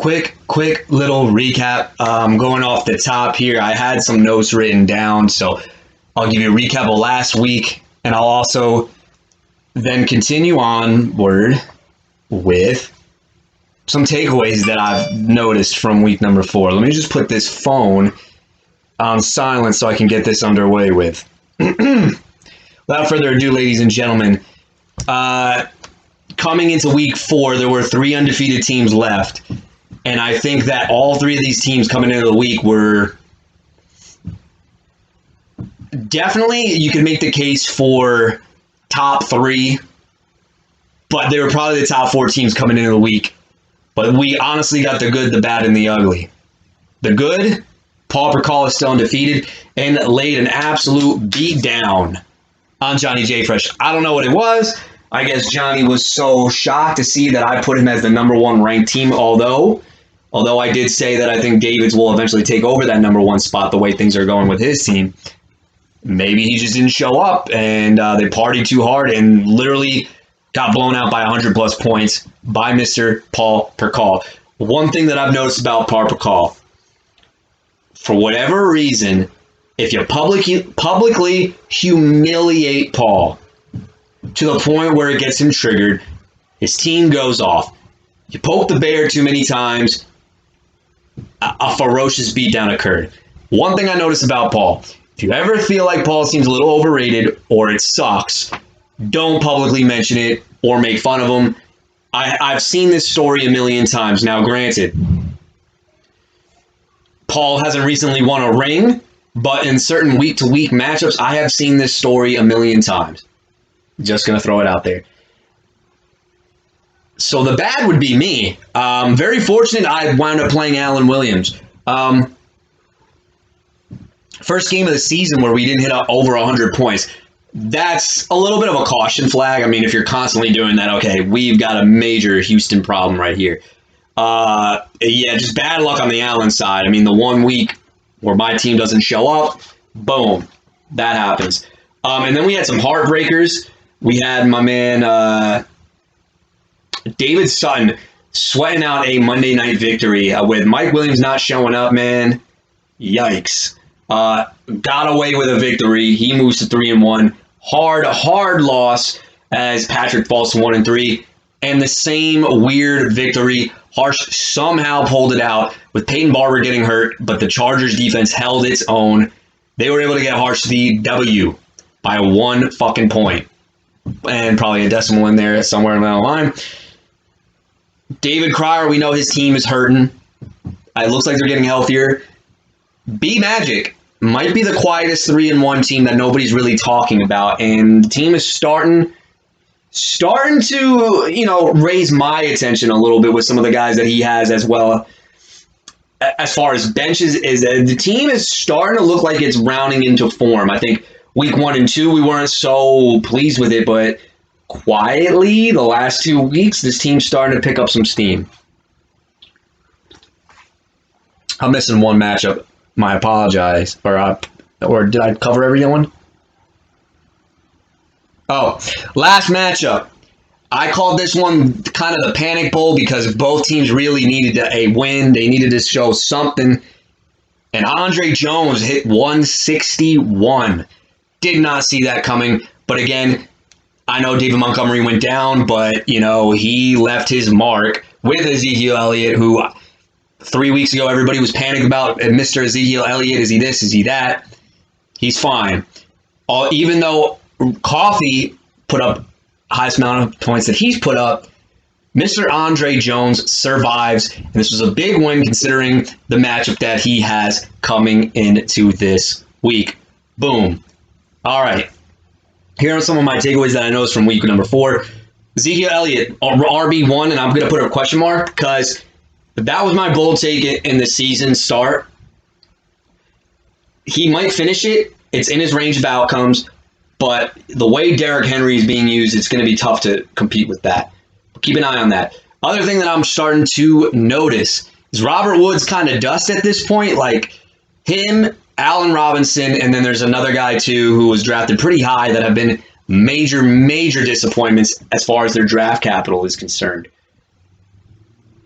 quick little recap. Going off the top here, I had some notes written down, so I'll give you a recap of last week, and I'll also then continue onward with some takeaways that I've noticed from week number 4. Let me just put this phone on silent so I can get this underway with. Without further ado, ladies and gentlemen, coming into week 4, there were 3 undefeated teams left. And I think that all 3 of these teams coming into the week were definitely, you could make the case for top 3, but they were probably the top 4 teams coming into the week. But we honestly got the good, the bad, and the ugly. The good, Paul Percall is still undefeated and laid an absolute beat down on Johnny J. Fresh. I don't know what it was. I guess Johnny was so shocked to see that I put him as the number 1 ranked team, although I did say that I think David's will eventually take over that number 1 spot the way things are going with his team. Maybe he just didn't show up and they partied too hard and literally got blown out by 100-plus points by Mr. Paul Percall. One thing that I've noticed about Paul Percall, for whatever reason, if you publicly humiliate Paul to the point where it gets him triggered, his team goes off. You poke the bear too many times, a ferocious beatdown occurred. One thing I noticed about Paul, if you ever feel like Paul seems a little overrated or it sucks, don't publicly mention it or make fun of him. I've seen this story a million times. Now, granted, Paul hasn't recently won a ring, but in certain week-to-week matchups, I have seen this story a million times. Just going to throw it out there. So the bad would be me. Very fortunate I wound up playing Alan Williams. First game of the season where we didn't hit over 100 points. That's a little bit of a caution flag. I mean, if you're constantly doing that, okay, we've got a major Houston problem right here. Yeah, just bad luck on the Allen side. I mean, the 1 week where my team doesn't show up, boom, that happens. And then we had some heartbreakers. We had my man David Sutton sweating out a Monday night victory with Mike Williams not showing up, man. Yikes. Got away with a victory. He moves to 3-1. Hard loss as Patrick falls to 1-3. And the same weird victory. Harsh somehow pulled it out with Peyton Barber getting hurt, but the Chargers defense held its own. They were able to get Harsh the W by 1 fucking point. And probably a decimal in there somewhere along the line. David Cryer, we know his team is hurting. It looks like they're getting healthier. Bmagic might be the quietest 3-1 team that nobody's really talking about, and the team is starting to, raise my attention a little bit with some of the guys that he has as well. As far as benches, is that the team is starting to look like it's rounding into form. I think week 1 and 2 we weren't so pleased with it, but quietly the last 2 weeks this team's starting to pick up some steam. I'm missing one matchup. I apologize. Or did I cover everyone? Oh, last matchup. I called this one kind of the panic bowl because both teams really needed a win. They needed to show something. And Andre Jones hit 161. Did not see that coming. But again, I know David Montgomery went down, but, he left his mark with Ezekiel Elliott, who 3 weeks ago, everybody was panicking about Mr. Ezekiel Elliott. Is he this? Is he that? He's fine. Even though Coffey put up highest amount of points that he's put up, Mr. Andre Jones survives. And this was a big win considering the matchup that he has coming into this week. Boom. All right. Here are some of my takeaways that I noticed from week number 4. Ezekiel Elliott, RB1, and I'm going to put a question mark because that was my bold take in the season start. He might finish it. It's in his range of outcomes. But the way Derrick Henry is being used, it's going to be tough to compete with that. Keep an eye on that. Other thing that I'm starting to notice is Robert Woods kind of dust at this point. Like him, Allen Robinson, and then there's another guy too who was drafted pretty high that have been major disappointments as far as their draft capital is concerned.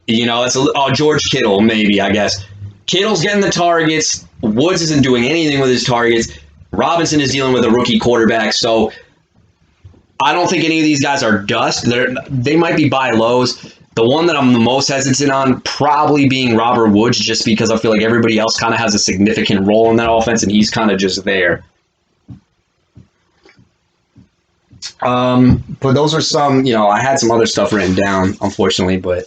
You know, George Kittle, maybe, I guess. Kittle's getting the targets. Woods isn't doing anything with his targets. Robinson is dealing with a rookie quarterback. So I don't think any of these guys are dust. They might be buy lows. The one that I'm the most hesitant on probably being Robert Woods, just because I feel like everybody else kind of has a significant role in that offense, and he's kind of just there. But those are some, I had some other stuff written down, unfortunately, but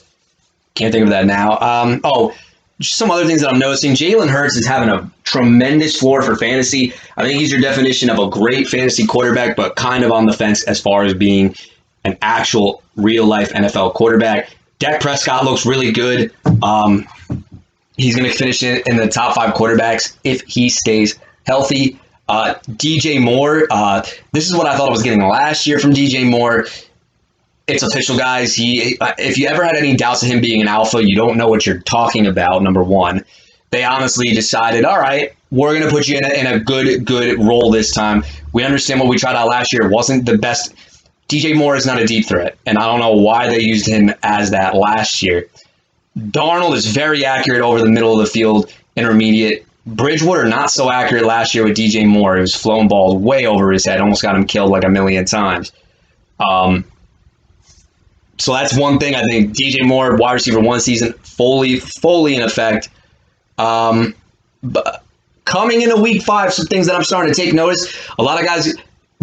can't think of that now. Just some other things that I'm noticing. Jalen Hurts is having a tremendous floor for fantasy. I think he's your definition of a great fantasy quarterback, but kind of on the fence as far as being an actual real-life NFL quarterback. Dak Prescott looks really good. He's going to finish in the top 5 quarterbacks if he stays healthy. DJ Moore, this is what I thought I was getting last year from DJ Moore. It's official, guys. If you ever had any doubts of him being an alpha, you don't know what you're talking about, number one. They honestly decided, all right, we're going to put you in a good role this time. We understand what we tried out last year wasn't the best. DJ Moore is not a deep threat, and I don't know why they used him as that last year. Darnold is very accurate over the middle of the field, intermediate. Bridgewater not so accurate last year with DJ Moore. It was flowing balls way over his head, almost got him killed like a million times. So that's one thing. I think DJ Moore, wide receiver 1 season, fully in effect. But coming into week 5, some things that I'm starting to take notice. A lot of guys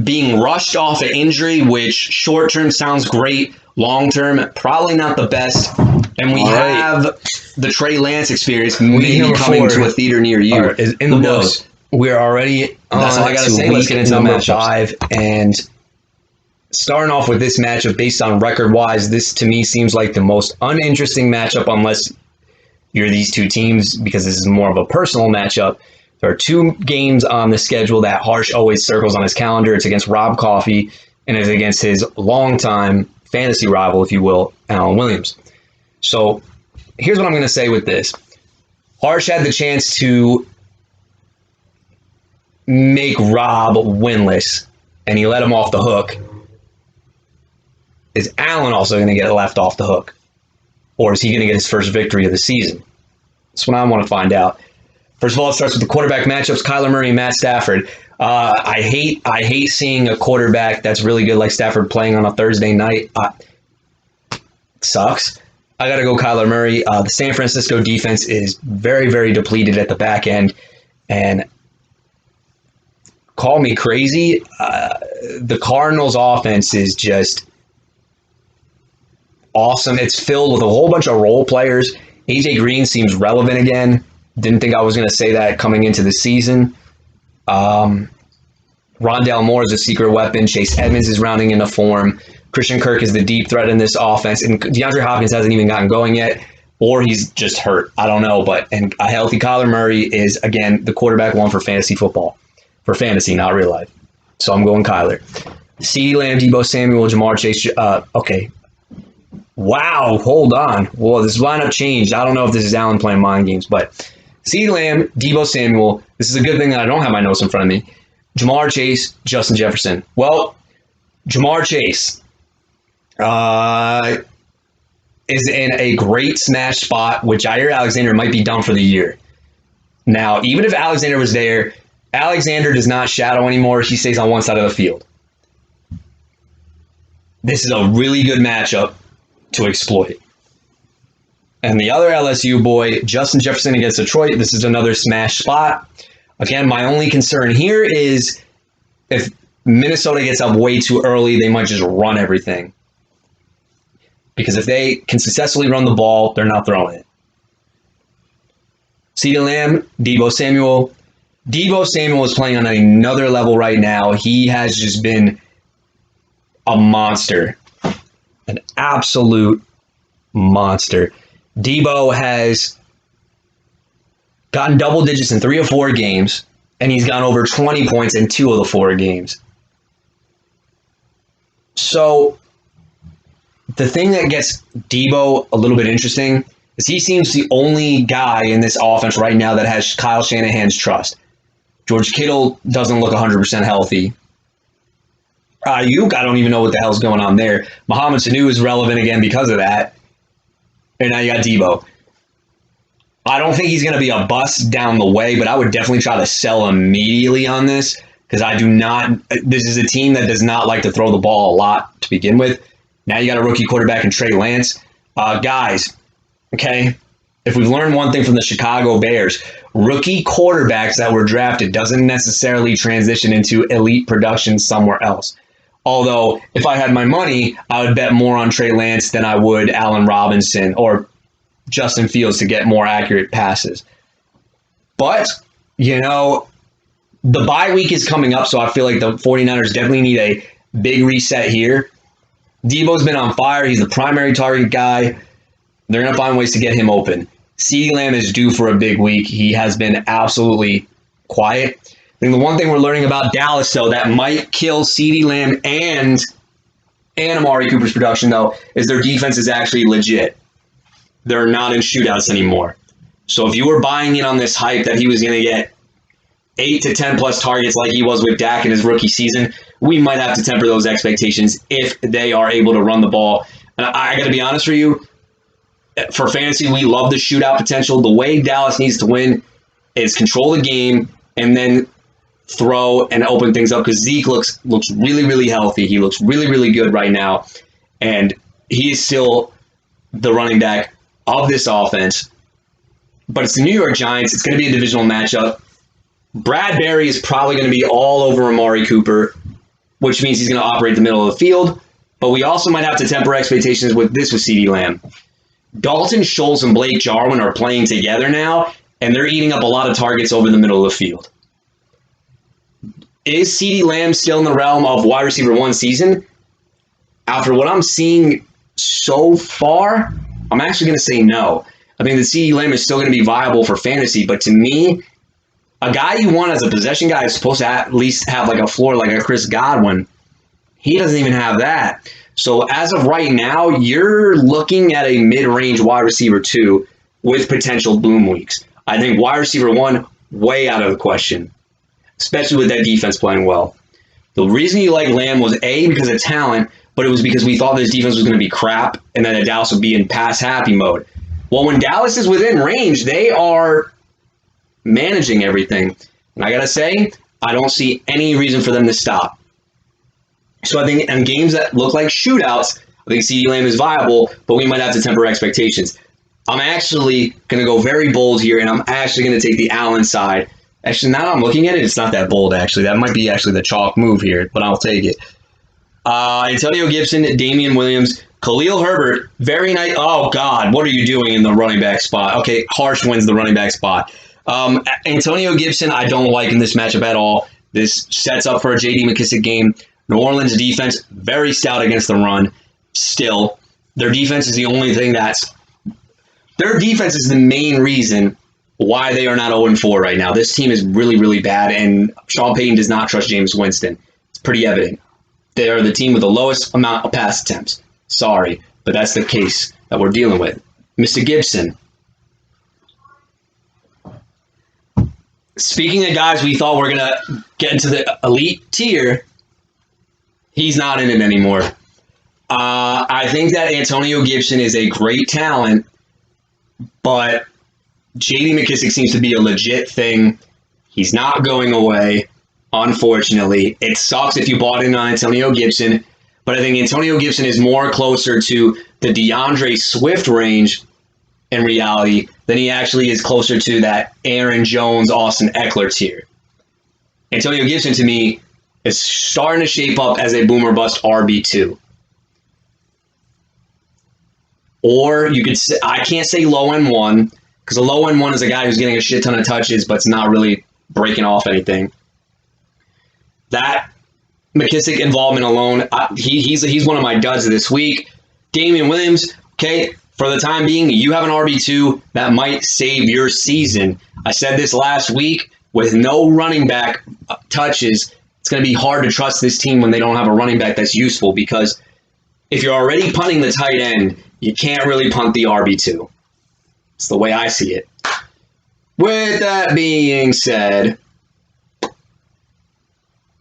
being rushed off an injury, which short term sounds great. Long term, probably not the best. And we have the Trey Lance experience maybe coming to a theater near you. In the books. We're already that's all I gotta say. Let's get into number matchups. 5, and starting off with this matchup based on record-wise, this to me seems like the most uninteresting matchup unless you're these two teams, because this is more of a personal matchup. There are 2 games on the schedule that Harsh always circles on his calendar. It's against Rob Coffey, and it's against his longtime fantasy rival, if you will, Alan Williams. So here's what I'm going to say with this. Harsh had the chance to make Rob winless, and he let him off the hook. Is Allen also going to get left off the hook? Or is he going to get his first victory of the season? That's what I want to find out. First of all, it starts with the quarterback matchups, Kyler Murray and Matt Stafford. I hate seeing a quarterback that's really good like Stafford playing on a Thursday night. It sucks. I got to go Kyler Murray. The San Francisco defense is very, very depleted at the back end. And call me crazy, the Cardinals' offense is just awesome. It's filled with a whole bunch of role players. AJ Green seems relevant again. Didn't think I was going to say that coming into the season. Rondale Moore is a secret weapon. Chase Edmonds is rounding into form. Christian Kirk is the deep threat in this offense. And DeAndre Hopkins hasn't even gotten going yet, or he's just hurt. I don't know. And a healthy Kyler Murray is, again, the quarterback 1 for fantasy football. For fantasy, not real life. So I'm going Kyler. CeeDee Lamb, Deebo Samuel, Jamar Chase. Okay. Wow, hold on. Well, this lineup changed. I don't know if this is Allen playing mind games, but CeeDee Lamb, Deebo Samuel. This is a good thing that I don't have my notes in front of me. Jamar Chase, Justin Jefferson. Well, Jamar Chase is in a great smash spot with Jair Alexander might be done for the year. Now, even if Alexander was there, Alexander does not shadow anymore. He stays on one side of the field. This is a really good matchup to exploit. And the other LSU boy, Justin Jefferson against Detroit, this is another smash spot. Again, my only concern here is if Minnesota gets up way too early, they might just run everything. Because if they can successfully run the ball, they're not throwing it. CeeDee Lamb, Deebo Samuel. Deebo Samuel is playing on another level right now. He has just been a monster. An absolute monster. Deebo has gotten double digits in 3 or 4 games, and he's gotten over 20 points in 2 of the 4 games. So the thing that gets Deebo a little bit interesting is he seems the only guy in this offense right now that has Kyle Shanahan's trust. George Kittle doesn't look 100% healthy. Ayuk, I don't even know what the hell's going on there. Mohamed Sanu is relevant again because of that. And now you got Debo. I don't think he's going to be a bust down the way, but I would definitely try to sell immediately on this because I do not. This is a team that does not like to throw the ball a lot to begin with. Now you got a rookie quarterback in Trey Lance. Guys, okay, if we've learned one thing from the Chicago Bears, rookie quarterbacks that were drafted doesn't necessarily transition into elite production somewhere else. Although, if I had my money, I would bet more on Trey Lance than I would Allen Robinson or Justin Fields to get more accurate passes. But, the bye week is coming up, so I feel like the 49ers definitely need a big reset here. Debo's been on fire. He's the primary target guy. They're going to find ways to get him open. CeeDee Lamb is due for a big week. He has been absolutely quiet. I think the one thing we're learning about Dallas, though, that might kill CeeDee Lamb and Amari Cooper's production, though, is their defense is actually legit. They're not in shootouts anymore. So if you were buying in on this hype that he was going to get 8 to 10 plus targets like he was with Dak in his rookie season, we might have to temper those expectations if they are able to run the ball. And I got to be honest with you, for fantasy, we love the shootout potential. The way Dallas needs to win is control the game and then throw and open things up because Zeke looks really, really healthy. He looks really, really good right now. And he is still the running back of this offense, but it's the New York Giants. It's going to be a divisional matchup. Bradbury is probably going to be all over Amari Cooper, which means he's going to operate the middle of the field, but we also might have to temper expectations with CeeDee Lamb. Dalton Schultz and Blake Jarwin are playing together now, and they're eating up a lot of targets over the middle of the field. Is CeeDee Lamb still in the realm of wide receiver one season? After what I'm seeing so far, I'm actually going to say no. I think that CeeDee Lamb is still going to be viable for fantasy, but to me, a guy you want as a possession guy is supposed to at least have like a floor like a Chris Godwin. He doesn't even have that. So as of right now, you're looking at a mid-range wide receiver 2 with potential boom weeks. I think wide receiver 1, way out of the question, especially with that defense playing well. The reason you like Lamb was A, because of talent, but it was because we thought this defense was going to be crap and that Dallas would be in pass-happy mode. Well, when Dallas is within range, they are managing everything. And I got to say, I don't see any reason for them to stop. So I think in games that look like shootouts, I think CeeDee Lamb is viable, but we might have to temper expectations. I'm actually going to go very bold here, and I'm actually going to take the Allen side. Actually, now that I'm looking at it, it's not that bold, actually. That might be actually the chalk move here, but I'll take it. Antonio Gibson, Damian Williams, Khalil Herbert, very nice. Oh, God, what are you doing in the running back spot? Okay, Harsh wins the running back spot. Antonio Gibson, I don't like in this matchup at all. This sets up for a J.D. McKissic game. New Orleans defense, very stout against the run. Still, their defense is the only thing their defense is the main reason why they are not 0-4 right now. This team is really, really bad, and Sean Payton does not trust Jameis Winston. It's pretty evident. They are the team with the lowest amount of pass attempts. Sorry, but that's the case that we're dealing with. Mr. Gibson. Speaking of guys we thought were going to get into the elite tier, he's not in it anymore. I think that Antonio Gibson is a great talent, but J.D. McKissic seems to be a legit thing. He's not going away, unfortunately. It sucks if you bought in on Antonio Gibson, but I think Antonio Gibson is more closer to the DeAndre Swift range in reality than he actually is closer to that Aaron Jones, Austin Eckler tier. Antonio Gibson, to me, is starting to shape up as a boomer bust RB2. Or you could say, I can't say low end one, because a low end one is a guy who's getting a shit ton of touches, but it's not really breaking off anything. That McKissic involvement alone, he's one of my duds this week. Damian Williams, okay, for the time being, you have an RB2 that might save your season. I said this last week, with no running back touches, it's going to be hard to trust this team when they don't have a running back that's useful, because if you're already punting the tight end, you can't really punt the RB2. It's the way I see it. With that being said,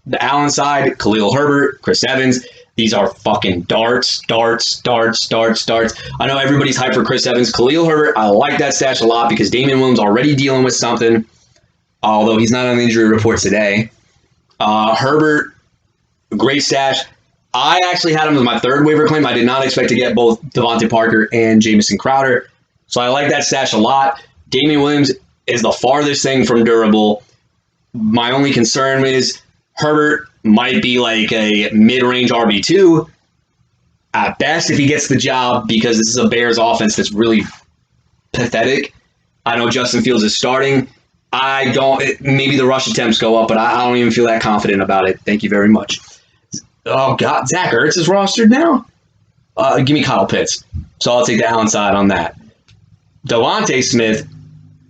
the Allen side, Khalil Herbert, Chris Evans, These are fucking darts. I know everybody's hyped for Chris Evans. Khalil Herbert, I like that stash a lot because Damian Williams already dealing with something, although he's not on the injury report today. Herbert, great stash. I actually had him as my third waiver claim. I did not expect to get both Devontae Parker and Jamison Crowder, so I like that stash a lot. Damian Williams is the farthest thing from durable. My only concern is Herbert might be like a mid-range RB2 at best if he gets the job, because this is a Bears offense that's really pathetic. I know Justin Fields is starting. Maybe the rush attempts go up, but I don't even feel that confident about it. Thank you very much. Oh, God. Zach Ertz is rostered now? Give me Kyle Pitts. So I'll take the Allen side on that. Devontae Smith,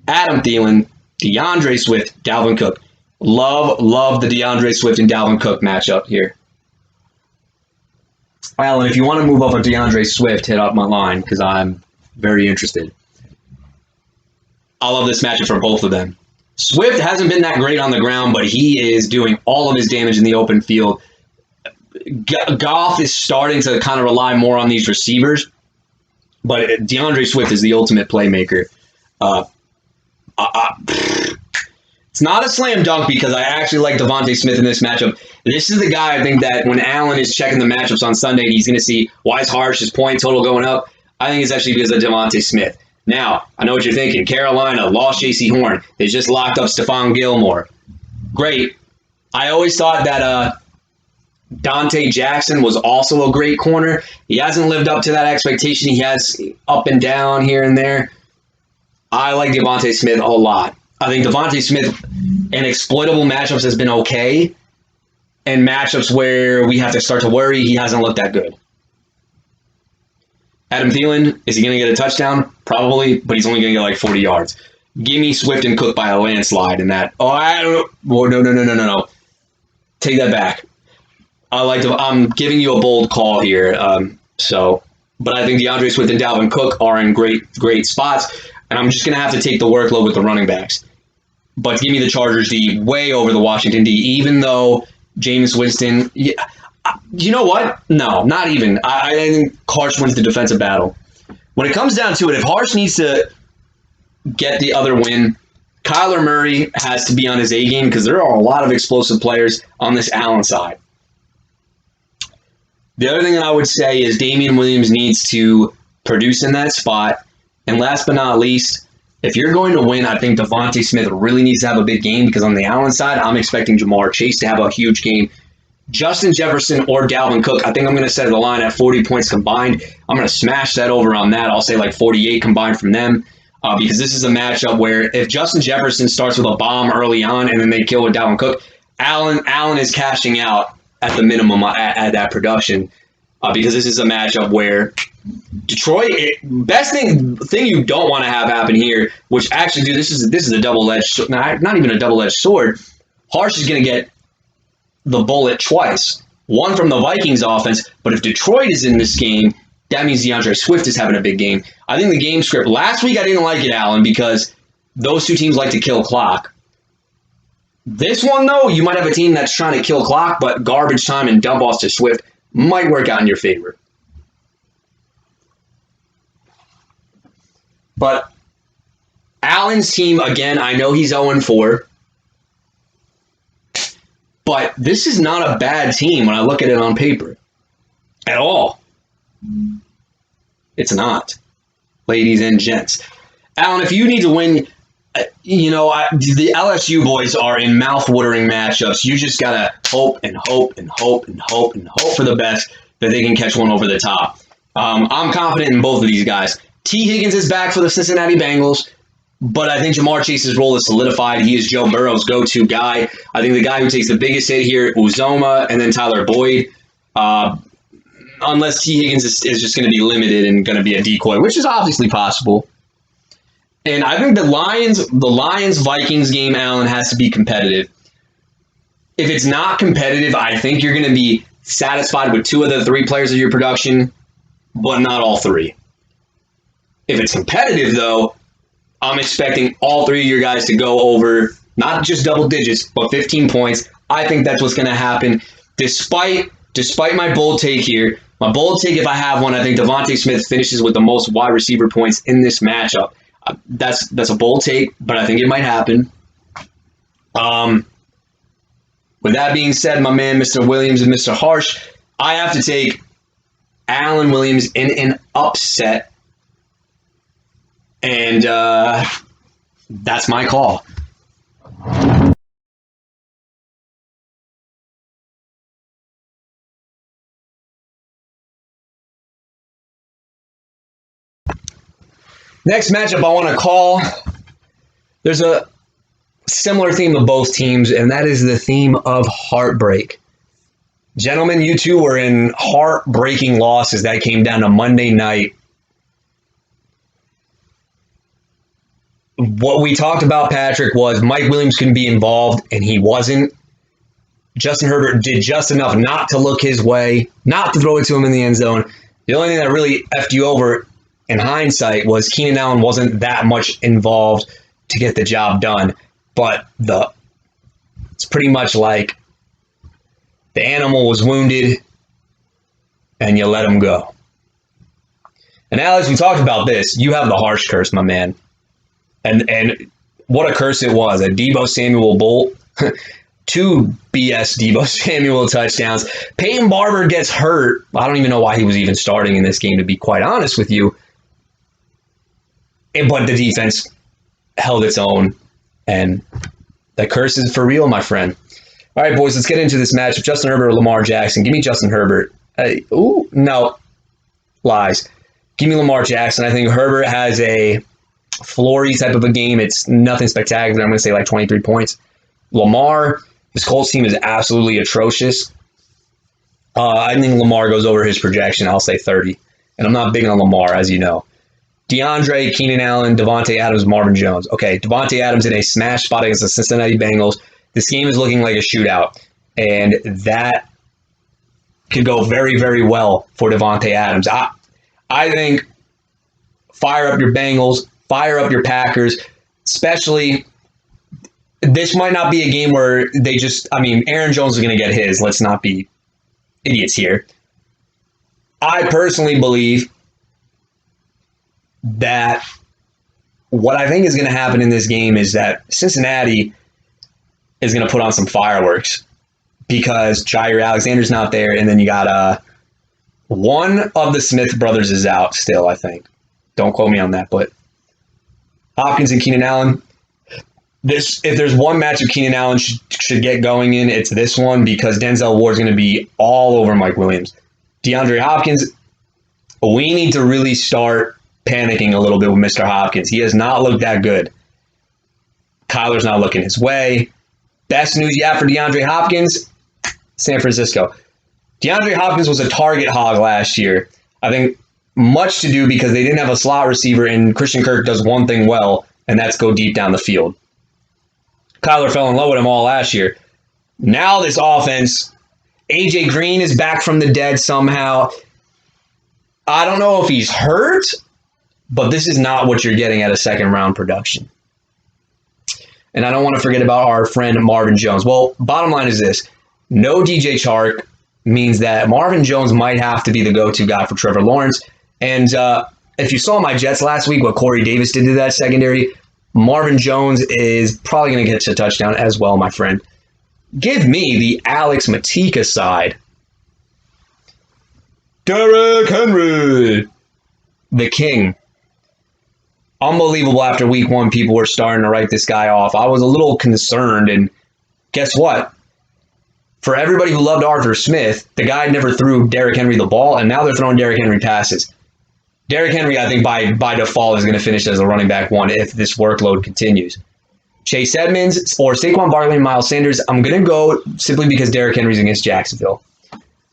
Adam Thielen, DeAndre Swift, Dalvin Cook. Love the DeAndre Swift and Dalvin Cook matchup here. Alan, if you want to move up on DeAndre Swift, hit up my line because I'm very interested. I love this matchup for both of them. Swift hasn't been that great on the ground, but he is doing all of his damage in the open field. Goff is starting to kind of rely more on these receivers, but DeAndre Swift is the ultimate playmaker. It's not a slam dunk because I actually like Devontae Smith in this matchup. This is the guy I think that when Allen is checking the matchups on Sunday, he's going to see why is Harsh's point total going up. I think it's actually because of Devontae Smith. Now, I know what you're thinking. Carolina lost J.C. Horn. They just locked up Stephon Gilmore. Great. I always thought that Dante Jackson was also a great corner. He hasn't lived up to that expectation. He has up and down here and there. I like Devontae Smith a lot. I think Devontae Smith in exploitable matchups has been okay. And matchups where we have to start to worry, he hasn't looked that good. Adam Thielen, is he going to get a touchdown? Probably, but he's only going to get like 40 yards. Give me Swift and Cook by a landslide in that. Oh, I don't know. Well, no. Take that back. I'm giving you a bold call here. But I think DeAndre Swift and Dalvin Cook are in great spots, and I'm just going to have to take the workload with the running backs. But give me the Chargers D way over the Washington D, even though Jameis Winston. Yeah, you know what? No, not even. I think Harsh wins the defensive battle. When it comes down to it, if Harsh needs to get the other win, Kyler Murray has to be on his A game because there are a lot of explosive players on this Allen side. The other thing that I would say is Damian Williams needs to produce in that spot. And last but not least, if you're going to win, I think Devontae Smith really needs to have a big game because on the Allen side, I'm expecting Jamar Chase to have a huge game. Justin Jefferson or Dalvin Cook, I think I'm going to set the line at 40 points combined. I'm going to smash that over on that. I'll say like 48 combined from them because this is a matchup where if Justin Jefferson starts with a bomb early on and then they kill with Dalvin Cook, Allen is cashing out at the minimum at that production because this is a matchup where Detroit, best thing you don't want to have happen here, which actually, dude, this is a double-edged, not even a double-edged sword. Harsh is going to get the bullet twice. One from the Vikings offense, but if Detroit is in this game, that means DeAndre Swift is having a big game. I think the game script, last week I didn't like it, Allen, because those two teams like to kill clock. This one, though, you might have a team that's trying to kill clock, but garbage time and dump offs to Swift might work out in your favor. But Allen's team, again, I know he's 0-4. But this is not a bad team when I look at it on paper. At all. It's not. Ladies and gents. Allen, if you need to win, the LSU boys are in mouth-watering matchups. You just got to hope and hope and hope and hope and hope for the best that they can catch one over the top. I'm confident in both of these guys. T. Higgins is back for the Cincinnati Bengals. But I think Jamar Chase's role is solidified. He is Joe Burrow's go-to guy. I think the guy who takes the biggest hit here, Uzoma, and then Tyler Boyd, unless T. Higgins is just going to be limited and going to be a decoy, which is obviously possible. And I think the Lions-Vikings game, Allen, has to be competitive. If it's not competitive, I think you're going to be satisfied with 2 of the 3 players of your production, but not all 3. If it's competitive, though, I'm expecting all 3 of your guys to go over, not just double digits, but 15 points. I think that's what's going to happen, despite despite my bold take here, my bold take, if I have one, I think Devontae Smith finishes with the most wide receiver points in this matchup. That's a bold take, but I think it might happen. With that being said, my man, Mr. Williams and Mr. Harsh, I have to take Allen Williams in an upset, and that's my call. Next matchup I want to call, there's a similar theme of both teams, and that is the theme of heartbreak. Gentlemen, you two were in heartbreaking losses that came down to Monday night. What we talked about, Patrick, was Mike Williams couldn't be involved, and he wasn't. Justin Herbert did just enough not to look his way, not to throw it to him in the end zone. The only thing that really effed you over in hindsight was Keenan Allen wasn't that much involved to get the job done. But it's pretty much like the animal was wounded and you let him go. And Alex, we talked about this. You have the Harsh curse, my man. And what a curse it was. A Deebo Samuel bolt. 2 BS Deebo Samuel touchdowns. Peyton Barber gets hurt. I don't even know why he was even starting in this game, to be quite honest with you. But the defense held its own. And the curse is for real, my friend. All right, boys, let's get into this matchup. Justin Herbert or Lamar Jackson? Give me Justin Herbert. No. Lies. Give me Lamar Jackson. I think Herbert has a flory type of a game. It's nothing spectacular. I'm going to say like 23 points. Lamar, this Colts team is absolutely atrocious. I think Lamar goes over his projection. I'll say 30. And I'm not big on Lamar, as you know. DeAndre, Keenan Allen, Devontae Adams, Marvin Jones. Okay, Devontae Adams in a smash spot against the Cincinnati Bengals. This game is looking like a shootout, and that could go very, very well for Devontae Adams. I think fire up your Bengals, fire up your Packers, especially this might not be a game where Aaron Jones is going to get his. Let's not be idiots here. I personally believe that what I think is going to happen in this game is that Cincinnati is going to put on some fireworks because Jair Alexander's not there, and then you got one of the Smith brothers is out still, I think. Don't quote me on that, but Hopkins and Keenan Allen. If there's one matchup Keenan Allen should get going in, it's this one because Denzel Ward's going to be all over Mike Williams. DeAndre Hopkins, we need to really start panicking a little bit with Mr. Hopkins. He has not looked that good. Kyler's not looking his way. Best news you have for DeAndre Hopkins, San Francisco. DeAndre Hopkins was a target hog last year. I think much to do because they didn't have a slot receiver, and Christian Kirk does one thing well, and that's go deep down the field. Kyler fell in love with him all last year. Now this offense, AJ Green is back from the dead somehow. I don't know if he's hurt, but this is not what you're getting at a second-round production. And I don't want to forget about our friend Marvin Jones. Well, bottom line is this. No DJ Chark means that Marvin Jones might have to be the go-to guy for Trevor Lawrence. And if you saw my Jets last week, what Corey Davis did to that secondary, Marvin Jones is probably going to get a touchdown as well, my friend. Give me the Alex Matika side. Derrick Henry, the king. Unbelievable after week 1, people were starting to write this guy off. I was a little concerned, and guess what? For everybody who loved Arthur Smith, the guy never threw Derrick Henry the ball, and now they're throwing Derrick Henry passes. Derrick Henry, I think, by default is going to finish as a running back 1 if this workload continues. Chase Edmonds or Saquon Barkley and Miles Sanders, I'm going to go simply because Derrick Henry's against Jacksonville.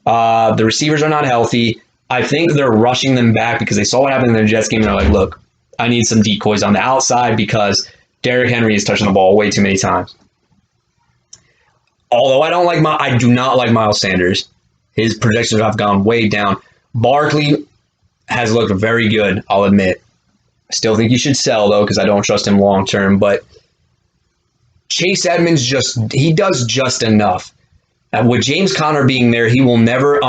The receivers are not healthy. I think they're rushing them back because they saw what happened in the Jets game, and they're like, look, I need some decoys on the outside because Derrick Henry is touching the ball way too many times. Although I do not like Miles Sanders. His projections have gone way down. Barkley has looked very good, I'll admit. I still think you should sell, though, because I don't trust him long term. But Chase Edmonds he does just enough. With James Conner being there, he will never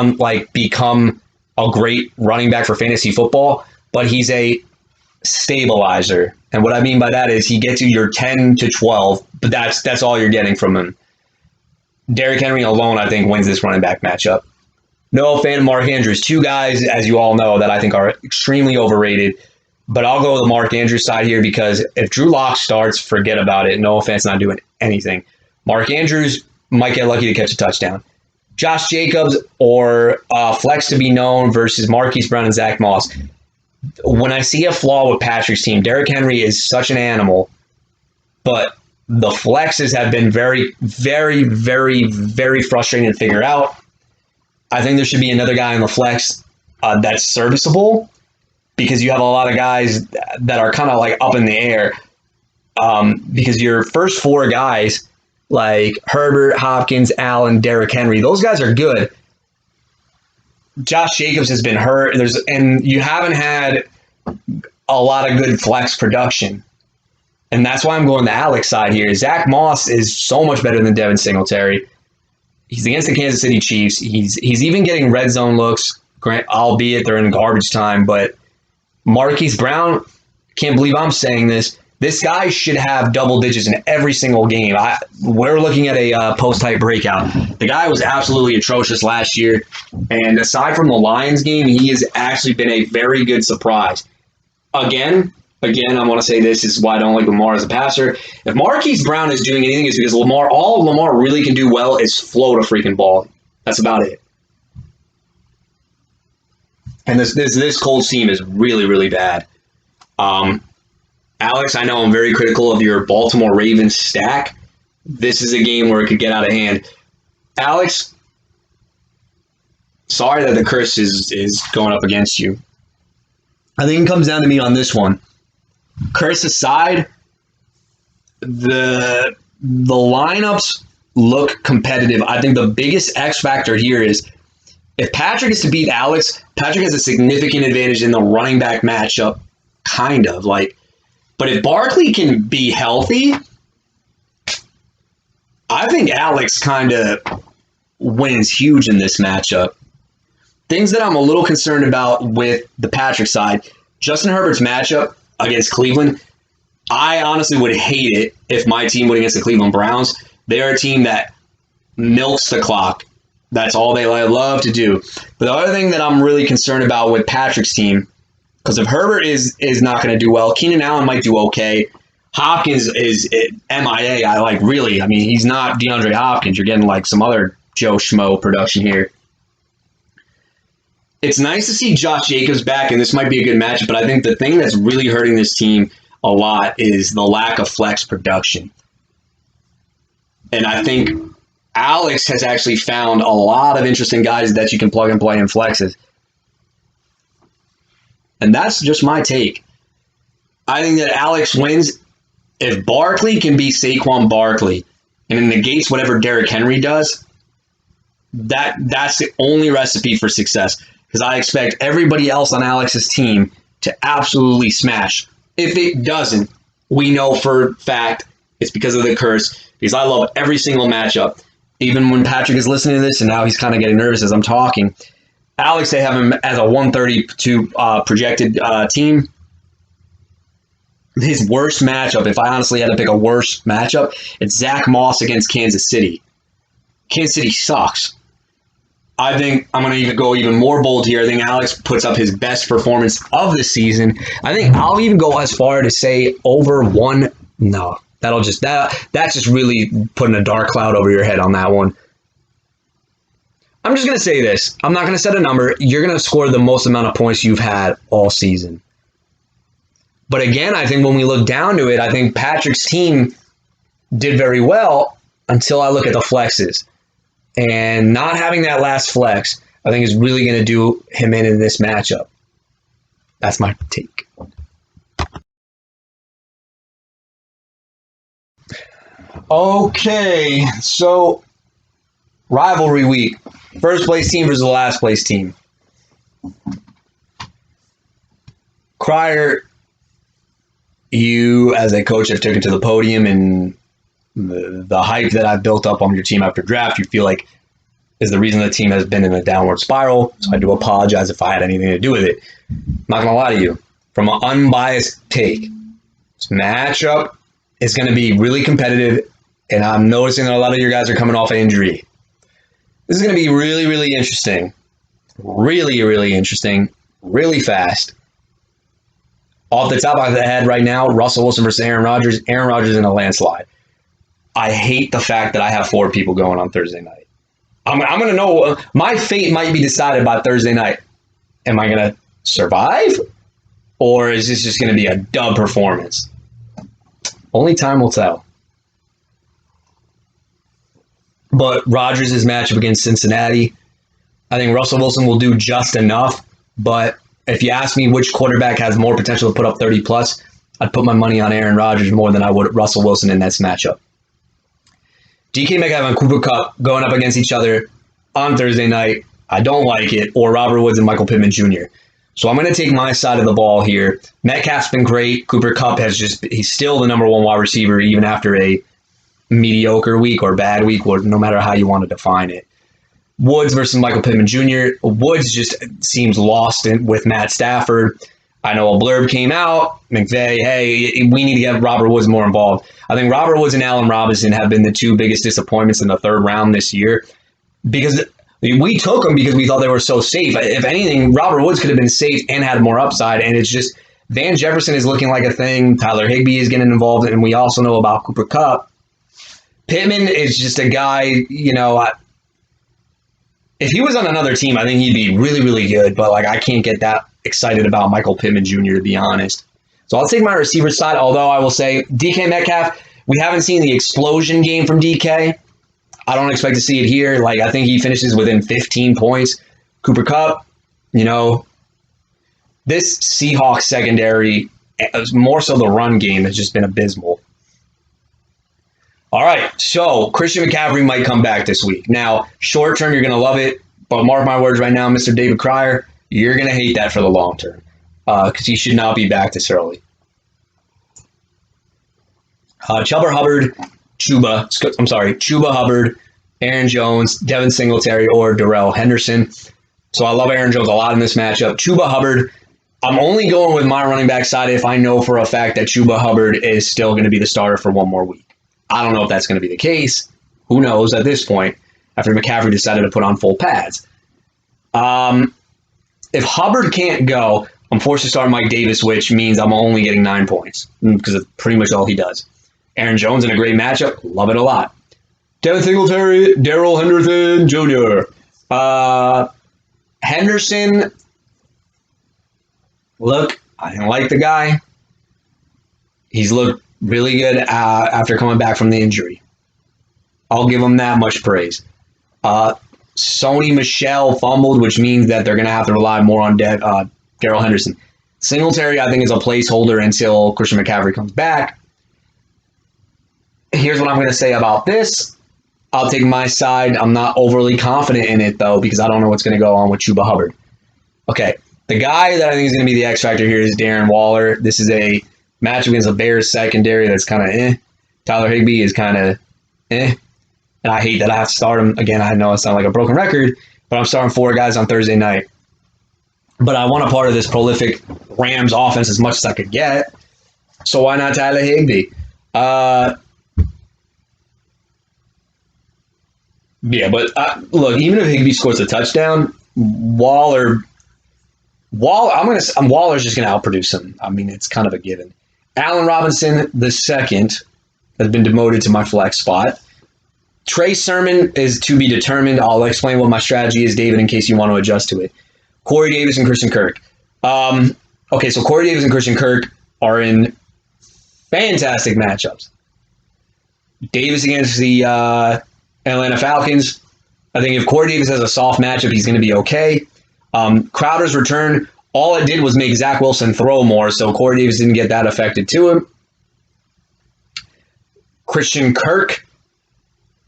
become a great running back for fantasy football, but he's a stabilizer. And what I mean by that is he gets you your 10 to 12, but that's all you're getting from him. Derrick Henry alone, I think, wins this running back matchup. Noah Fant and Mark Andrews, two guys, as you all know, that I think are extremely overrated. But I'll go with the Mark Andrews side here because if Drew Lock starts, forget about it. Noah Fant's not doing anything. Mark Andrews might get lucky to catch a touchdown. Josh Jacobs or flex to be known versus Marquise Brown and Zach Moss. When I see a flaw with Patrick's team, Derrick Henry is such an animal, but the flexes have been very, very, very, very frustrating to figure out. I think there should be another guy in the flex that's serviceable because you have a lot of guys that are kind of like up in the air because your first four guys like Herbert, Hopkins, Allen, Derrick Henry, those guys are good. Josh Jacobs has been hurt, and you haven't had a lot of good flex production. And that's why I'm going the Alex side here. Zach Moss is so much better than Devin Singletary. He's against the Kansas City Chiefs. He's even getting red zone looks, albeit they're in garbage time. But Marquise Brown, can't believe I'm saying this. This guy should have double digits in every single game. We're looking at a post-hype breakout. The guy was absolutely atrocious last year. And aside from the Lions game, he has actually been a very good surprise. Again, I want to say this is why I don't like Lamar as a passer. If Marquise Brown is doing anything, it's because all Lamar really can do well is float a freaking ball. That's about it. And this Colts team is really, really bad. Alex, I know I'm very critical of your Baltimore Ravens stack. This is a game where it could get out of hand. Alex, sorry that the curse is going up against you. I think it comes down to me on this one. Curse aside, the lineups look competitive. I think the biggest X factor here is if Patrick is to beat Alex, Patrick has a significant advantage in the running back matchup, kind of like. But if Barkley can be healthy, I think Alex kind of wins huge in this matchup. Things that I'm a little concerned about with the Patrick side, Justin Herbert's matchup against Cleveland, I honestly would hate it if my team went against the Cleveland Browns. They are a team that milks the clock. That's all they love to do. But the other thing that I'm really concerned about with Patrick's team, because if Herbert is not going to do well, Keenan Allen might do okay. Hopkins is MIA. I mean, he's not DeAndre Hopkins. You're getting like some other Joe Schmo production here. It's nice to see Josh Jacobs back, and this might be a good matchup, but I think the thing that's really hurting this team a lot is the lack of flex production. And I think Alex has actually found a lot of interesting guys that you can plug and play in flexes. And that's just my take. I think that Alex wins if Barkley can be Saquon Barkley and it negates whatever Derrick Henry does. That's the only recipe for success. Because I expect everybody else on Alex's team to absolutely smash. If it doesn't, we know for a fact it's because of the curse. Because I love every single matchup. Even when Patrick is listening to this, and now he's kind of getting nervous as I'm talking. Alex, they have him as a 132 projected team. His worst matchup, if I honestly had to pick a worst matchup, it's Zach Moss against Kansas City. Kansas City sucks. I think I'm going to even go even more bold here. I think Alex puts up his best performance of the season. I think I'll even go as far to say over one. No, that's just really putting a dark cloud over your head on that one. I'm just going to say this. I'm not going to set a number. You're going to score the most amount of points you've had all season. But again, I think when we look down to it, I think Patrick's team did very well until I look at the flexes. And not having that last flex, I think is really going to do him in this matchup. That's my take. Okay, so rivalry week. First place team versus the last place team. Crier, you as a coach have taken to the podium, and the hype that I've built up on your team after draft, you feel like is the reason the team has been in a downward spiral. So I do apologize if I had anything to do with it. I'm not going to lie to you. From an unbiased take, this matchup is going to be really competitive, and I'm noticing that a lot of your guys are coming off an injury. This is going to be really, really interesting. Really, really interesting. Really fast. Off the top of the head right now, Russell Wilson versus Aaron Rodgers. Aaron Rodgers in a landslide. I hate the fact that I have 4 people going on Thursday night. I'm going to know. My fate might be decided by Thursday night. Am I going to survive? Or is this just going to be a dub performance? Only time will tell. But Rodgers' matchup against Cincinnati, I think Russell Wilson will do just enough. But if you ask me which quarterback has more potential to put up 30 plus, I'd put my money on Aaron Rodgers more than I would Russell Wilson in that matchup. DK Metcalf and Cooper Kupp going up against each other on Thursday night. I don't like it. Or Robert Woods and Michael Pittman Jr. So I'm going to take my side of the ball here. Metcalf's been great. Cooper Kupp he's still the number 1 wide receiver even after a mediocre week or bad week, or no matter how you want to define it. Woods versus Michael Pittman Jr. Woods just seems lost with Matt Stafford. I know a blurb came out. McVay, hey, we need to get Robert Woods more involved. I think Robert Woods and Allen Robinson have been the 2 biggest disappointments in the 3rd round this year because we took them because we thought they were so safe. If anything, Robert Woods could have been safe and had more upside, and it's just Van Jefferson is looking like a thing. Tyler Higbee is getting involved, and we also know about Cooper Kupp. Pittman is just a guy, if he was on another team, I think he'd be really, really good, but I can't get that excited about Michael Pittman Jr., to be honest. So I'll take my receiver side, although I will say DK Metcalf, we haven't seen the explosion game from DK. I don't expect to see it here. I think he finishes within 15 points. Cooper Kupp, this Seahawks secondary, more so the run game, has just been abysmal. All right, so Christian McCaffrey might come back this week. Now, short term, you're going to love it, but mark my words right now, Mr. David Cryer, you're going to hate that for the long term because he should not be back this early. Chuba Hubbard, Aaron Jones, Devin Singletary, or Darrell Henderson. So I love Aaron Jones a lot in this matchup. Chuba Hubbard, I'm only going with my running back side if I know for a fact that Chuba Hubbard is still going to be the starter for 1 more week. I don't know if that's going to be the case. Who knows at this point after McCaffrey decided to put on full pads. If Hubbard can't go, I'm forced to start Mike Davis, which means I'm only getting 9 points because it's pretty much all he does. Aaron Jones in a great matchup. Love it a lot. Devin Singletary, Darrell Henderson Jr. Henderson, look, I didn't like the guy. He's looked really good after coming back from the injury. I'll give him that much praise. Sony Michel fumbled, which means that they're going to have to rely more on Darrell Henderson. Singletary, I think, is a placeholder until Christian McCaffrey comes back. Here's what I'm going to say about this. I'll take my side. I'm not overly confident in it, though, because I don't know what's going to go on with Chuba Hubbard. Okay, the guy that I think is going to be the X factor here is Darren Waller. This is a match against a Bears secondary that's kind of Tyler Higbee is kind of And I hate that I have to start him. Again, I know I sound like a broken record, but I'm starting 4 guys on Thursday night. But I want a part of this prolific Rams offense as much as I could get. So why not Tyler Higbee? Look, even if Higbee scores a touchdown, Waller's just going to outproduce him. I mean, it's kind of a given. Allen Robinson II has been demoted to my flex spot. Trey Sermon is to be determined. I'll explain what my strategy is, David, in case you want to adjust to it. Corey Davis and Christian Kirk. So Corey Davis and Christian Kirk are in fantastic matchups. Davis against the Atlanta Falcons. I think if Corey Davis has a soft matchup, he's going to be okay. Crowder's return, all it did was make Zach Wilson throw more, so Corey Davis didn't get that affected to him. Christian Kirk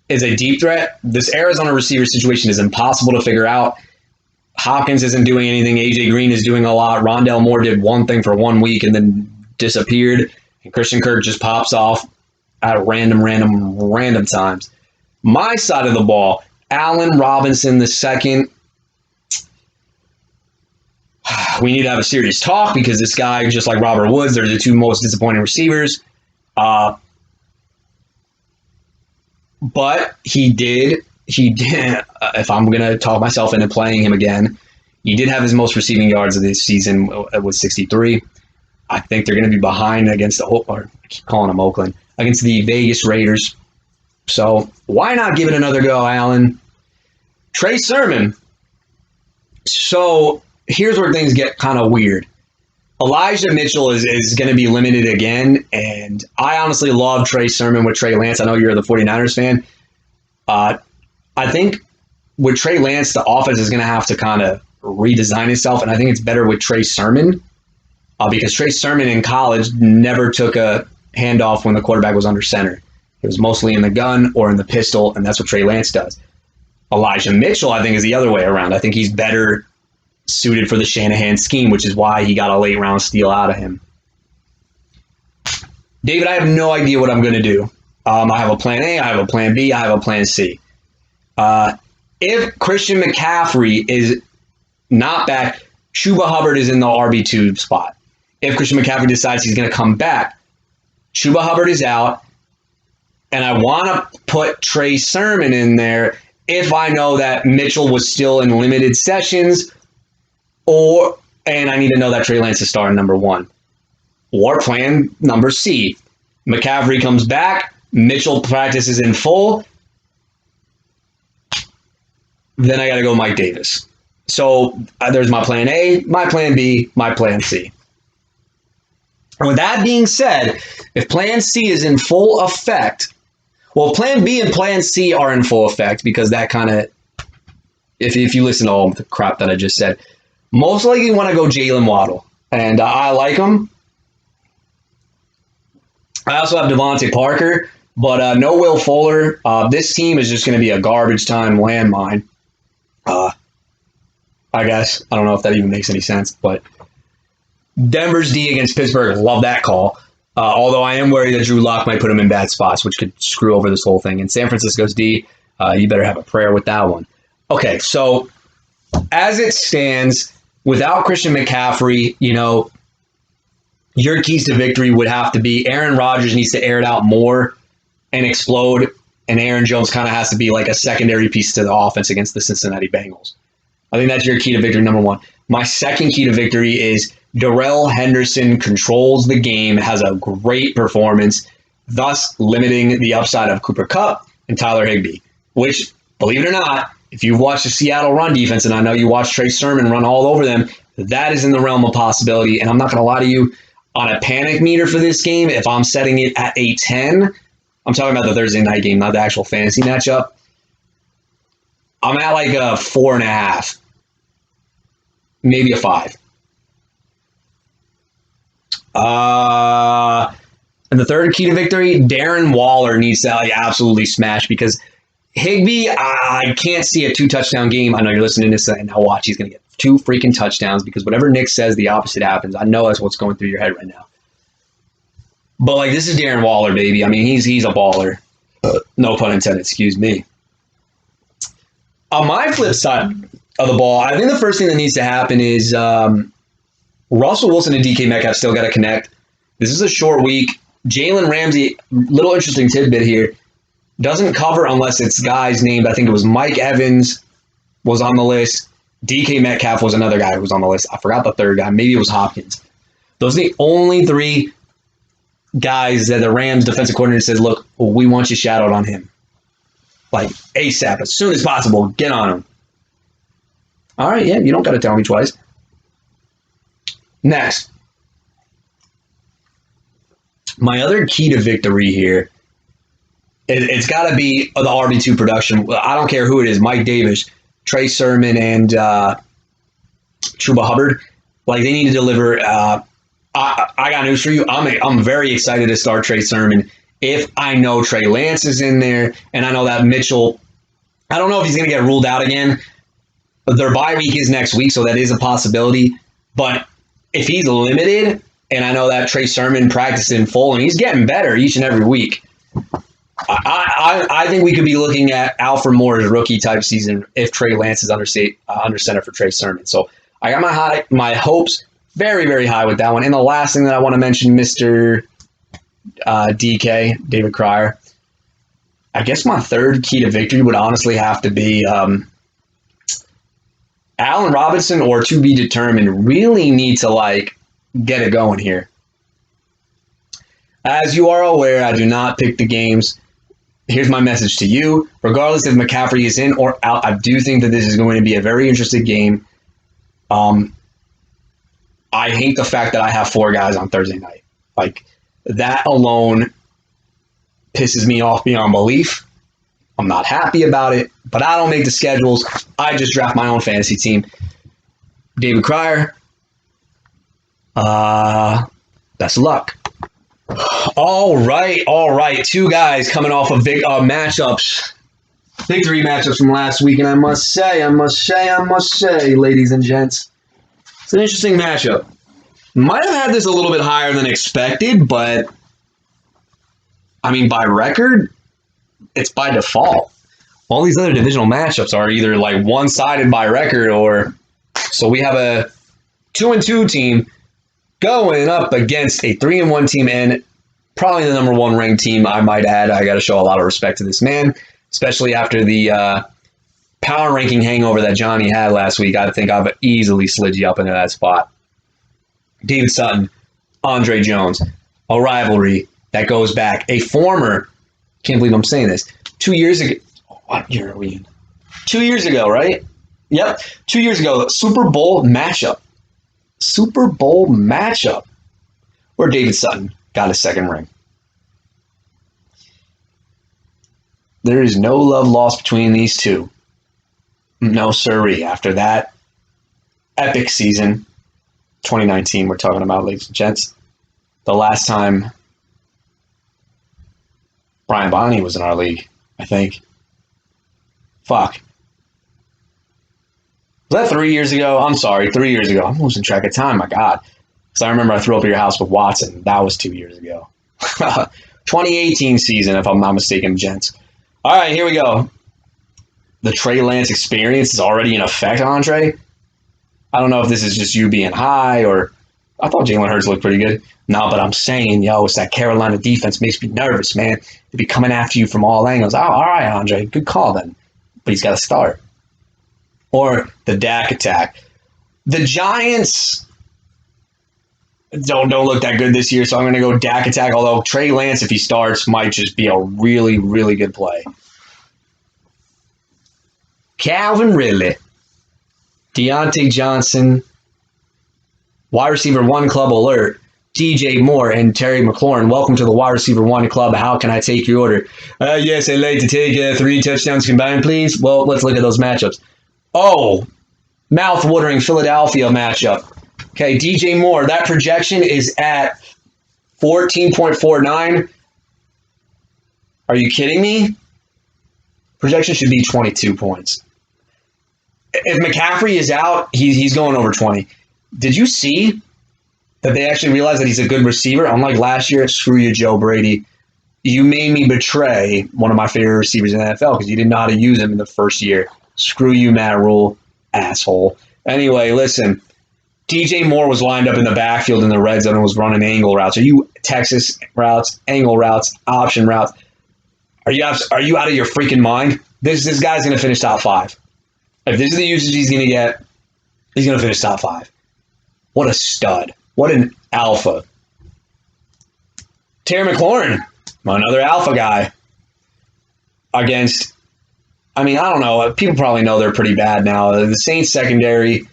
is a deep threat. This Arizona receiver situation is impossible to figure out. Hopkins isn't doing anything. AJ Green is doing a lot. Rondell Moore did one thing for 1 week and then disappeared. And Christian Kirk just pops off at random times. My side of the ball, Allen Robinson the second. We need to have a serious talk because this guy, just like Robert Woods, they're the two most disappointing receivers. But he did, if I'm going to talk myself into playing him again, he did have his most receiving yards of this season with 63. I think they're going to be behind against I keep calling them Oakland, against the Vegas Raiders. So why not give it another go, Allen? Trey Sermon. So here's where things get kind of weird. Elijah Mitchell is going to be limited again, and I honestly love Trey Sermon with Trey Lance. I know you're the 49ers fan. I think with Trey Lance, the offense is going to have to kind of redesign itself, and I think it's better with Trey Sermon because Trey Sermon in college never took a handoff when the quarterback was under center. It was mostly in the gun or in the pistol, and that's what Trey Lance does. Elijah Mitchell, I think, is the other way around. I think he's better suited for the Shanahan scheme, which is why he got a late round steal out of him. David, I have no idea what I'm going to do. I have a plan A, I have a plan B, I have a plan C. If Christian McCaffrey is not back, Chuba Hubbard is in the RB2 spot. If Christian McCaffrey decides he's going to come back, Chuba Hubbard is out, and I want to put Trey Sermon in there if I know that Mitchell was still in limited sessions, and I need to know that Trey Lance is starting number one. Or plan number C. McCaffrey comes back, Mitchell practices in full, then I got to go Mike Davis. So there's my plan A, my plan B, my plan C. And with that being said, if plan C is in full effect, well, plan B and plan C are in full effect because that kind of, if you listen to all the crap that I just said, most likely you want to go Jalen Waddle. And I like him. I also have Devontae Parker, but no Will Fuller. This team is just going to be a garbage time landmine. I guess. I don't know if that even makes any sense, but Denver's D against Pittsburgh, love that call. Although I am worried that Drew Lock might put him in bad spots, which could screw over this whole thing. And San Francisco's D, you better have a prayer with that one. Okay, so as it stands, without Christian McCaffrey, your keys to victory would have to be Aaron Rodgers needs to air it out more and explode, and Aaron Jones kind of has to be like a secondary piece to the offense against the Cincinnati Bengals. I think that's your key to victory, number one. My second key to victory is Darrell Henderson controls the game, has a great performance, thus limiting the upside of Cooper Kupp and Tyler Higbee, which, believe it or not, if you've watched the Seattle run defense, and I know you watched Trey Sermon run all over them, that is in the realm of possibility. And I'm not going to lie to you, on a panic meter for this game, if I'm setting it at a 10, I'm talking about the Thursday night game, not the actual fantasy matchup, I'm at like a 4.5, maybe a 5. And the third key to victory, Darren Waller needs to absolutely smash because Higbee, I can't see a 2-touchdown game. I know you're listening to this and now watch, he's going to get 2 freaking touchdowns because whatever Nick says, the opposite happens. I know that's what's going through your head right now. But this is Darren Waller, baby. I mean, he's a baller. No pun intended, excuse me. On my flip side of the ball, I think the first thing that needs to happen is Russell Wilson and DK Metcalf still got to connect. This is a short week. Jalen Ramsey, little interesting tidbit here, doesn't cover unless it's guys named, I think it was Mike Evans was on the list. DK Metcalf was another guy who was on the list. I forgot the third guy. Maybe it was Hopkins. Those are the only 3 guys that the Rams defensive coordinator said, look, we want you shadowed on him. Like ASAP, as soon as possible, get on him. All right, yeah, you don't got to tell me twice. Next. My other key to victory here, it's got to be the RB2 production. I don't care who it is, Mike Davis, Trey Sermon, and Chuba Hubbard. They need to deliver. I got news for you. I'm very excited to start Trey Sermon if I know Trey Lance is in there, and I know that Mitchell, I don't know if he's going to get ruled out again. Their bye week is next week, so that is a possibility. But if he's limited, and I know that Trey Sermon practiced in full, and he's getting better each and every week, I think we could be looking at Alfred Moore's rookie type season if Trey Lance is under center for Trey Sermon. So I got my hopes very, very high with that one. And the last thing that I want to mention, Mr. DK, David Cryer. I guess my third key to victory would honestly have to be Allen Robinson, or to be determined, really need to like get it going here. As you are aware, I do not pick the games. Here's my message to you. Regardless if McCaffrey is in or out, I do think that this is going to be a very interesting game. I hate the fact that I have 4 guys on Thursday night. Like, that alone pisses me off beyond belief. I'm not happy about it, but I don't make the schedules. I just draft my own fantasy team. David Cryer, best of luck. All right. 2 guys coming off of big matchups. Victory matchups from last week, and I must say, ladies and gents, it's an interesting matchup. Might have had this a little bit higher than expected, but I mean, by record, it's by default. All these other divisional matchups are either like one-sided by record, or so we have a 2-2 team going up against a 3-1 team, and probably the number 1 ranked team, I might add. I got to show a lot of respect to this man, especially after the power ranking hangover that Johnny had last week. I think I've easily slid you up into that spot. David Sutton, Andre Jones, a rivalry that goes back. A former, can't believe I'm saying this, 2 years ago. What year are we in? 2 years ago, right? Yep, 2 years ago, Super Bowl matchup. Where David Sutton got his 2nd ring. There is no love lost between these two. No sirree. After that epic season, 2019, we're talking about, ladies and gents. The last time Brian Bonney was in our league, I think. Fuck. Was that 3 years ago? I'm sorry, 3 years ago. I'm losing track of time, my God. Because I remember I threw up at your house with Watson. That was 2 years ago. 2018 season, if I'm not mistaken, gents. All right, here we go. The Trey Lance experience is already in effect, Andre. I don't know if this is just you being high, or I thought Jalen Hurts looked pretty good. No, but I'm saying, it's that Carolina defense makes me nervous, man. They'll be coming after you from all angles. Oh, all right, Andre, good call then. But he's got to start. Or the Dak attack. The Giants don't look that good this year, so I'm going to go Dak attack, although Trey Lance, if he starts, might just be a really, really good play. Calvin Ridley, Deontay Johnson, wide receiver 1 club alert, DJ Moore, and Terry McLaurin. Welcome to the wide receiver 1 club. How can I take your order? Yes, I'd like to take 3 touchdowns combined, please. Well, let's look at those matchups. Oh, mouth-watering Philadelphia matchup. Okay, DJ Moore, that projection is at 14.49. Are you kidding me? Projection should be 22 points. If McCaffrey is out, he's going over 20. Did you see that they actually realized that he's a good receiver? Unlike last year, screw you, Joe Brady. You made me betray one of my favorite receivers in the NFL because you didn't know how to use him in the first year. Screw you, Matt Rule, asshole. Anyway, listen. DJ Moore was lined up in the backfield in the red zone and was running angle routes. Are you Texas routes, angle routes, option routes? Are you out of your freaking mind? This guy's going to finish top 5. If this is the usage he's going to get, he's going to finish top 5. What a stud. What an alpha. Terry McLaurin, another alpha guy. Against, I don't know. People probably know they're pretty bad now. The Saints secondary,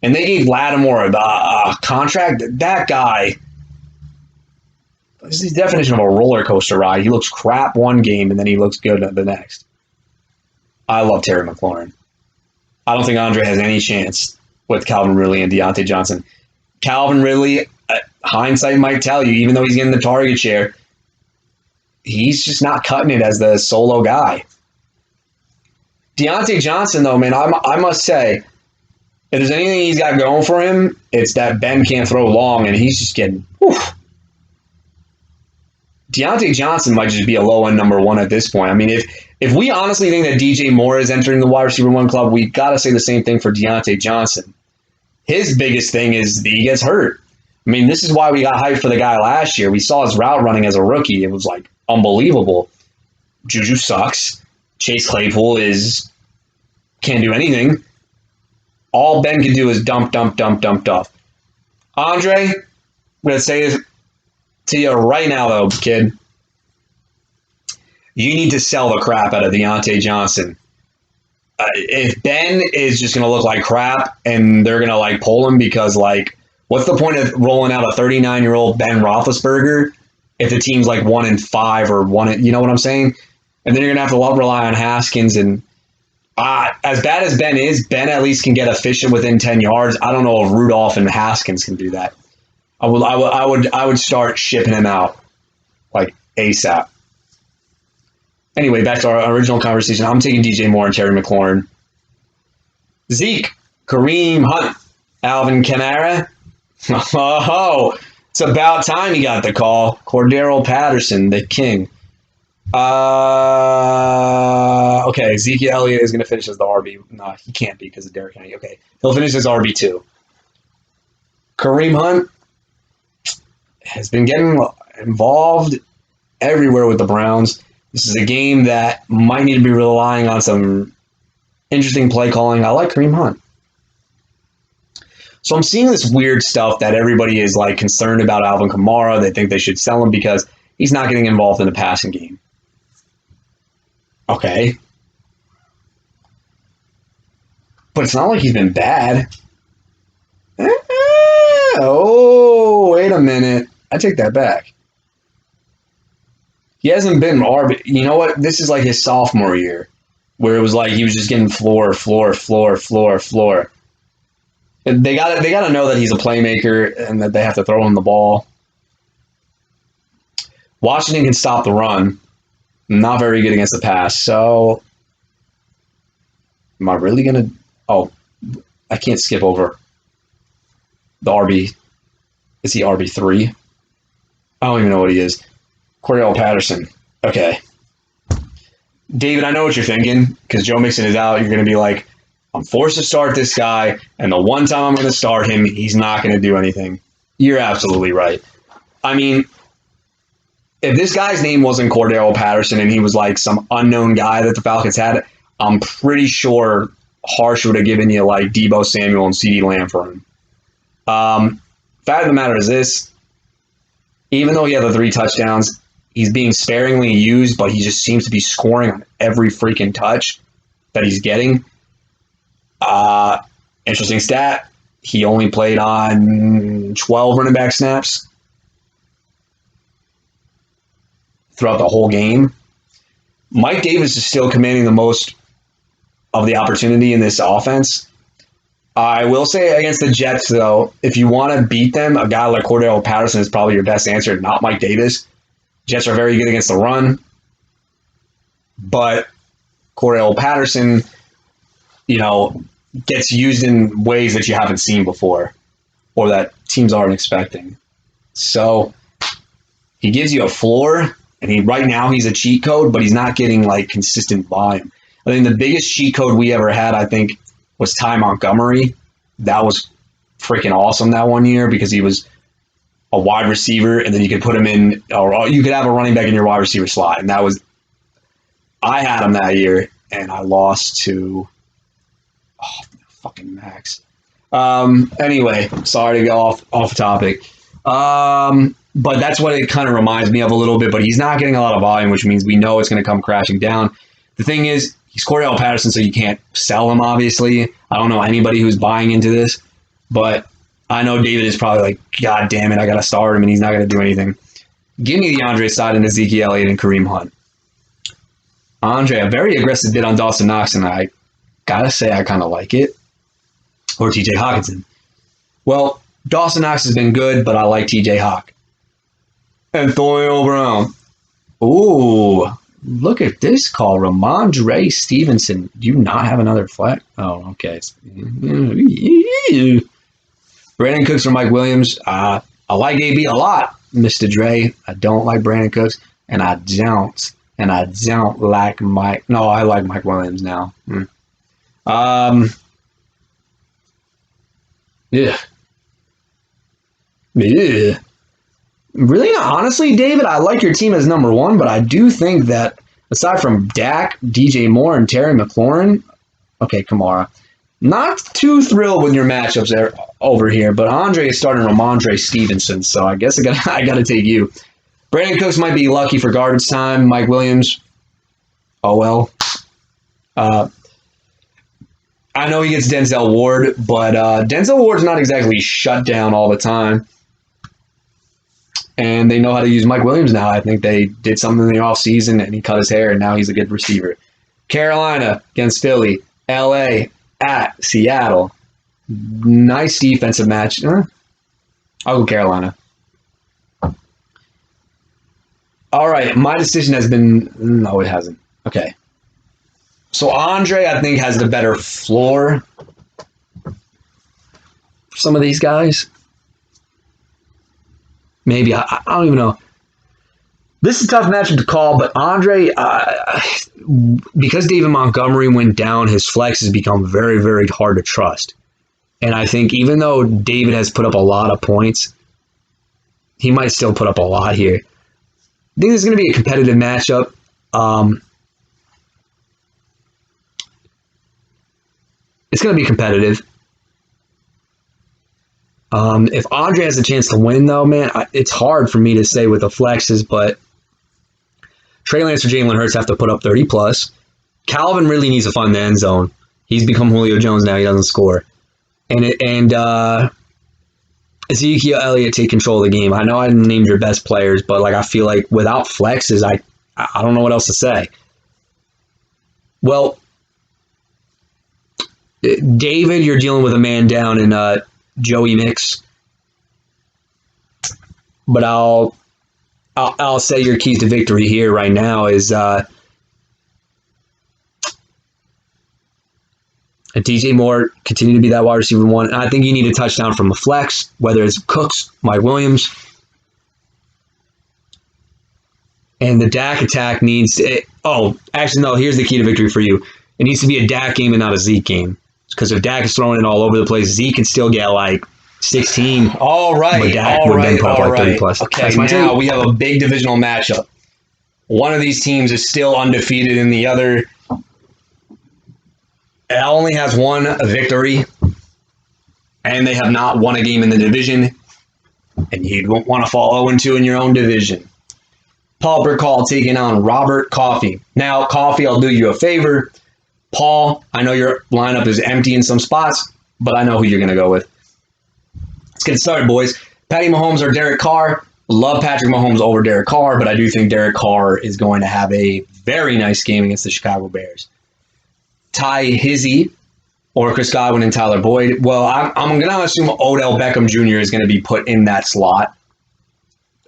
and they gave Lattimore a contract. That guy, this is the definition of a roller coaster ride. He looks crap one game, and then he looks good the next. I love Terry McLaurin. I don't think Andre has any chance with Calvin Ridley and Deontay Johnson. Calvin Ridley, hindsight might tell you, even though he's getting the target share, he's just not cutting it as the solo guy. Deontay Johnson, though, man, I must say, if there's anything he's got going for him, it's that Ben can't throw long, and he's just getting Deontay Johnson might just be a low-end number one at this point. I mean, if we honestly think that DJ Moore is entering the wide receiver one club, we got to say the same thing for Deontay Johnson. His biggest thing is that he gets hurt. I mean, this is why we got hyped for the guy last year. We saw his route running as a rookie. It was like unbelievable. Juju sucks. Chase Claypool can't do anything. All Ben can do is dump. Andre, I'm going to say this to you right now, though, kid. You need to sell the crap out of Deontay Johnson. If Ben is just going to look like crap and they're going to like pull him because like, what's the point of rolling out a 39-year-old Ben Roethlisberger if the team's like 1-5 or one, you know what I'm saying? And then you're going to have to rely on Haskins. And as bad as Ben is, Ben at least can get efficient within 10 yards. I don't know if Rudolph and Haskins can do that. I would start shipping him out like ASAP. Anyway, back to our original conversation. I'm taking DJ Moore and Terry McLaurin. Zeke, Kareem Hunt, Alvin Kamara. Oh, it's about time he got the call. Cordero Patterson, the king. Okay, Zeke Elliott is going to finish as the RB. No, he can't be because of Derrick Henry. Okay, he'll finish as RB2. Kareem Hunt has been getting involved everywhere with the Browns. This is a game that might need to be relying on some interesting play calling. I like Kareem Hunt. So I'm seeing this weird stuff that everybody is like concerned about Alvin Kamara. They think they should sell him because he's not getting involved in the passing game. Okay. But it's not like he's been bad. Oh, wait a minute. I take that back. He hasn't been RB. You know what? This is like his sophomore year, where it was like he was just getting floor. And they gotta know that he's a playmaker and that they have to throw him the ball. Washington can stop the run. Not very good against the pass. So, am I really gonna? Oh, I can't skip over the RB. Is he RB3? I don't even know what he is. Cordell Patterson. Okay. David, I know what you're thinking because Joe Mixon is out. You're going to be like, I'm forced to start this guy, and the one time I'm going to start him, he's not going to do anything. You're absolutely right. I mean, if this guy's name wasn't Cordell Patterson and he was like some unknown guy that the Falcons had, I'm pretty sure Harsh would have given you like Deebo Samuel and CeeDee Lamb for him. Fact of the matter is this. Even though he had the 3 touchdowns, he's being sparingly used, but he just seems to be scoring on every freaking touch that he's getting. Interesting stat. He only played on 12 running back snaps throughout the whole game. Mike Davis is still commanding the most of the opportunity in this offense. I will say against the Jets, though, if you want to beat them, a guy like Cordell Patterson is probably your best answer, not Mike Davis. Jets are very good against the run. But Cordell Patterson, gets used in ways that you haven't seen before or that teams aren't expecting. So he gives you a floor, and right now he's a cheat code, but he's not getting like consistent volume. I think the biggest cheat code we ever had, was Ty Montgomery. That was freaking awesome that one year because he was a wide receiver, and then you could put him in, or you could have a running back in your wide receiver slot. And I had him that year, and I lost to fucking Max. Anyway, sorry to go off topic. But that's what it kind of reminds me of a little bit, but he's not getting a lot of volume, which means we know it's going to come crashing down. The thing is, he's Cordell Patterson, so you can't sell him, obviously. I don't know anybody who's buying into this, but I know David is probably like, God damn it, I got to start him, and he's not going to do anything. Give me the Andre side and Ezekiel Elliott and Kareem Hunt. Andre, a very aggressive bid on Dawson Knox, and I got to say I kind of like it. Or TJ Hawkinson. Well, Dawson Knox has been good, but I like TJ Hawk. Antonio Brown. Ooh. Look at this call. Ramondre Stevenson. Do you not have another flag? Oh, okay. Brandon Cooks for Mike Williams. I like AB a lot. Mr. Dre. I don't like Brandon Cooks, and I don't like Mike. No, I like Mike Williams now. Yeah. Yeah. Really, honestly, David, I like your team as number one, but I do think that aside from Dak, DJ Moore, and Terry McLaurin, okay, Kamara, not too thrilled with your matchups there over here. But Andre is starting Ramondre Stevenson, so I guess I got to take you. Brandon Cooks might be lucky for garbage time. Mike Williams, oh well. I know he gets Denzel Ward, but Denzel Ward's not exactly shut down all the time. And they know how to use Mike Williams now. I think they did something in the offseason, and he cut his hair, and now he's a good receiver. Carolina against Philly. LA at Seattle. Nice defensive match. I'll go Carolina. All right, my decision has been... No, it hasn't. Okay. So Andre, I think, has the better floor for some of these guys. Maybe. I don't even know. This is a tough matchup to call, but Andre, because David Montgomery went down, his flex has become very, very hard to trust. And I think even though David has put up a lot of points, he might still put up a lot here. I think this is going to be a competitive matchup. It's going to be competitive. If Andre has a chance to win, though, man, it's hard for me to say with the flexes, but Trey Lance or Jalen Hurts have to put up 30 plus. Calvin really needs to find the end zone. He's become Julio Jones now. He doesn't score. And Ezekiel Elliott take control of the game. I know I didn't name your best players, but like I feel like without flexes, I don't know what else to say. Well, David, you're dealing with a man down in Joey Mix, but I'll say your keys to victory here right now is DJ Moore continue to be that wide receiver one. And I think you need a touchdown from a flex, whether it's Cooks, Mike Williams. And the Dak attack needs to... actually, no, here's the key to victory for you. It needs to be a Dak game and not a Zeke game. Because if Dak is throwing it all over the place, Zeke can still get like 16. All right. But Dak would then put up like 30 plus. Okay, now we have a big divisional matchup. One of these teams is still undefeated and the other... It only has one victory, and they have not won a game in the division, and you don't want to fall 0-2 in your own division. Paul Burkall taking on Robert Coffey. Now, Coffey, I'll do you a favor. Paul, I know your lineup is empty in some spots, but I know who you're going to go with. Let's get started, boys. Patty Mahomes or Derek Carr. Love Patrick Mahomes over Derek Carr, but I do think Derek Carr is going to have a very nice game against the Chicago Bears. Ty Hizzy or Chris Godwin and Tyler Boyd. Well, I'm going to assume Odell Beckham Jr. is going to be put in that slot.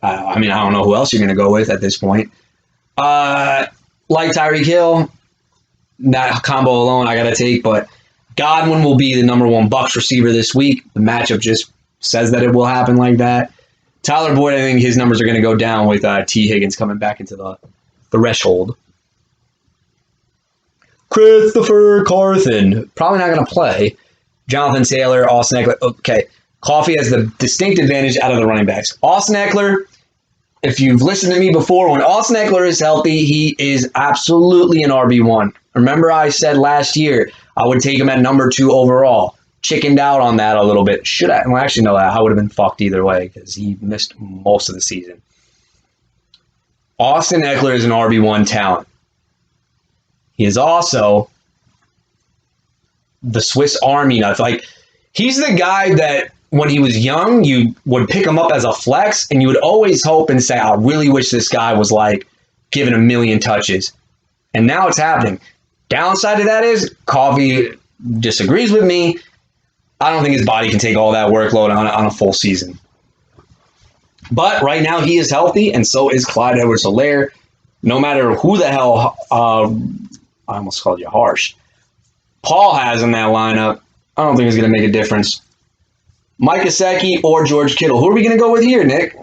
I don't know who else you're going to go with at this point. Like Tyreek Hill, that combo alone I got to take, but Godwin will be the number one Bucs receiver this week. The matchup just says that it will happen like that. Tyler Boyd, I think his numbers are going to go down with T. Higgins coming back into the threshold. Christopher Carthen, probably not going to play. Jonathan Taylor, Austin Eckler. Okay, Coffey has the distinct advantage out of the running backs. Austin Eckler, if you've listened to me before, when Austin Eckler is healthy, he is absolutely an RB1. Remember I said last year I would take him at number 2 overall. Chickened out on that a little bit. Should I? Well, actually, no, I would have been fucked either way because he missed most of the season. Austin Eckler is an RB1 talent. He is also the Swiss Army knife. Like, he's the guy that when he was young, you would pick him up as a flex, and you would always hope and say, I really wish this guy was like given a million touches. And now it's happening. Downside to that is Coffey disagrees with me. I don't think his body can take all that workload on a full season. But right now he is healthy, and so is Clyde Edwards-Helaire. No matter who the hell... I almost called you harsh. Paul has in that lineup. I don't think it's going to make a difference. Mike Gesicki or George Kittle. Who are we going to go with here, Nick?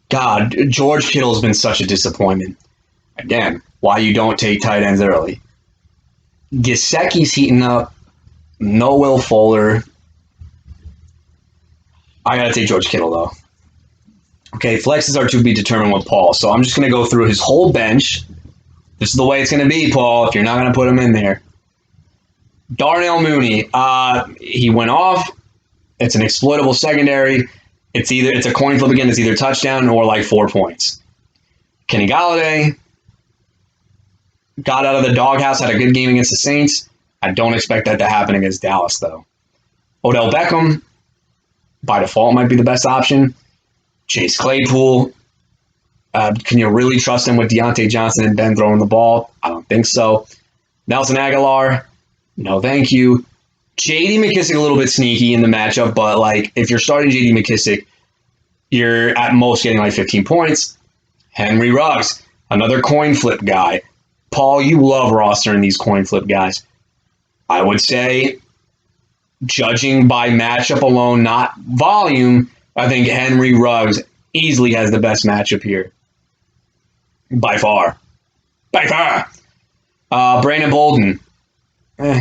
God, George Kittle's been such a disappointment. Again, why you don't take tight ends early. Gesicki's heating up. No Will Fuller. I got to take George Kittle, though. Okay, flexes are to be determined with Paul. So I'm just going to go through his whole bench. This is the way it's going to be, Paul, if you're not going to put him in there. Darnell Mooney, he went off. It's an exploitable secondary. It's a coin flip again. It's either touchdown or like 4 points. Kenny Golladay got out of the doghouse, had a good game against the Saints. I don't expect that to happen against Dallas, though. Odell Beckham, by default, might be the best option. Chase Claypool. Can you really trust him with Deontay Johnson and Ben throwing the ball? I don't think so. Nelson Aguilar, no thank you. J.D. McKissick a little bit sneaky in the matchup, but like if you're starting J.D. McKissick, you're at most getting like 15 points. Henry Ruggs, another coin flip guy. Paul, you love rostering these coin flip guys. I would say, judging by matchup alone, not volume, I think Henry Ruggs easily has the best matchup here. By far. By far. Brandon Bolden. No.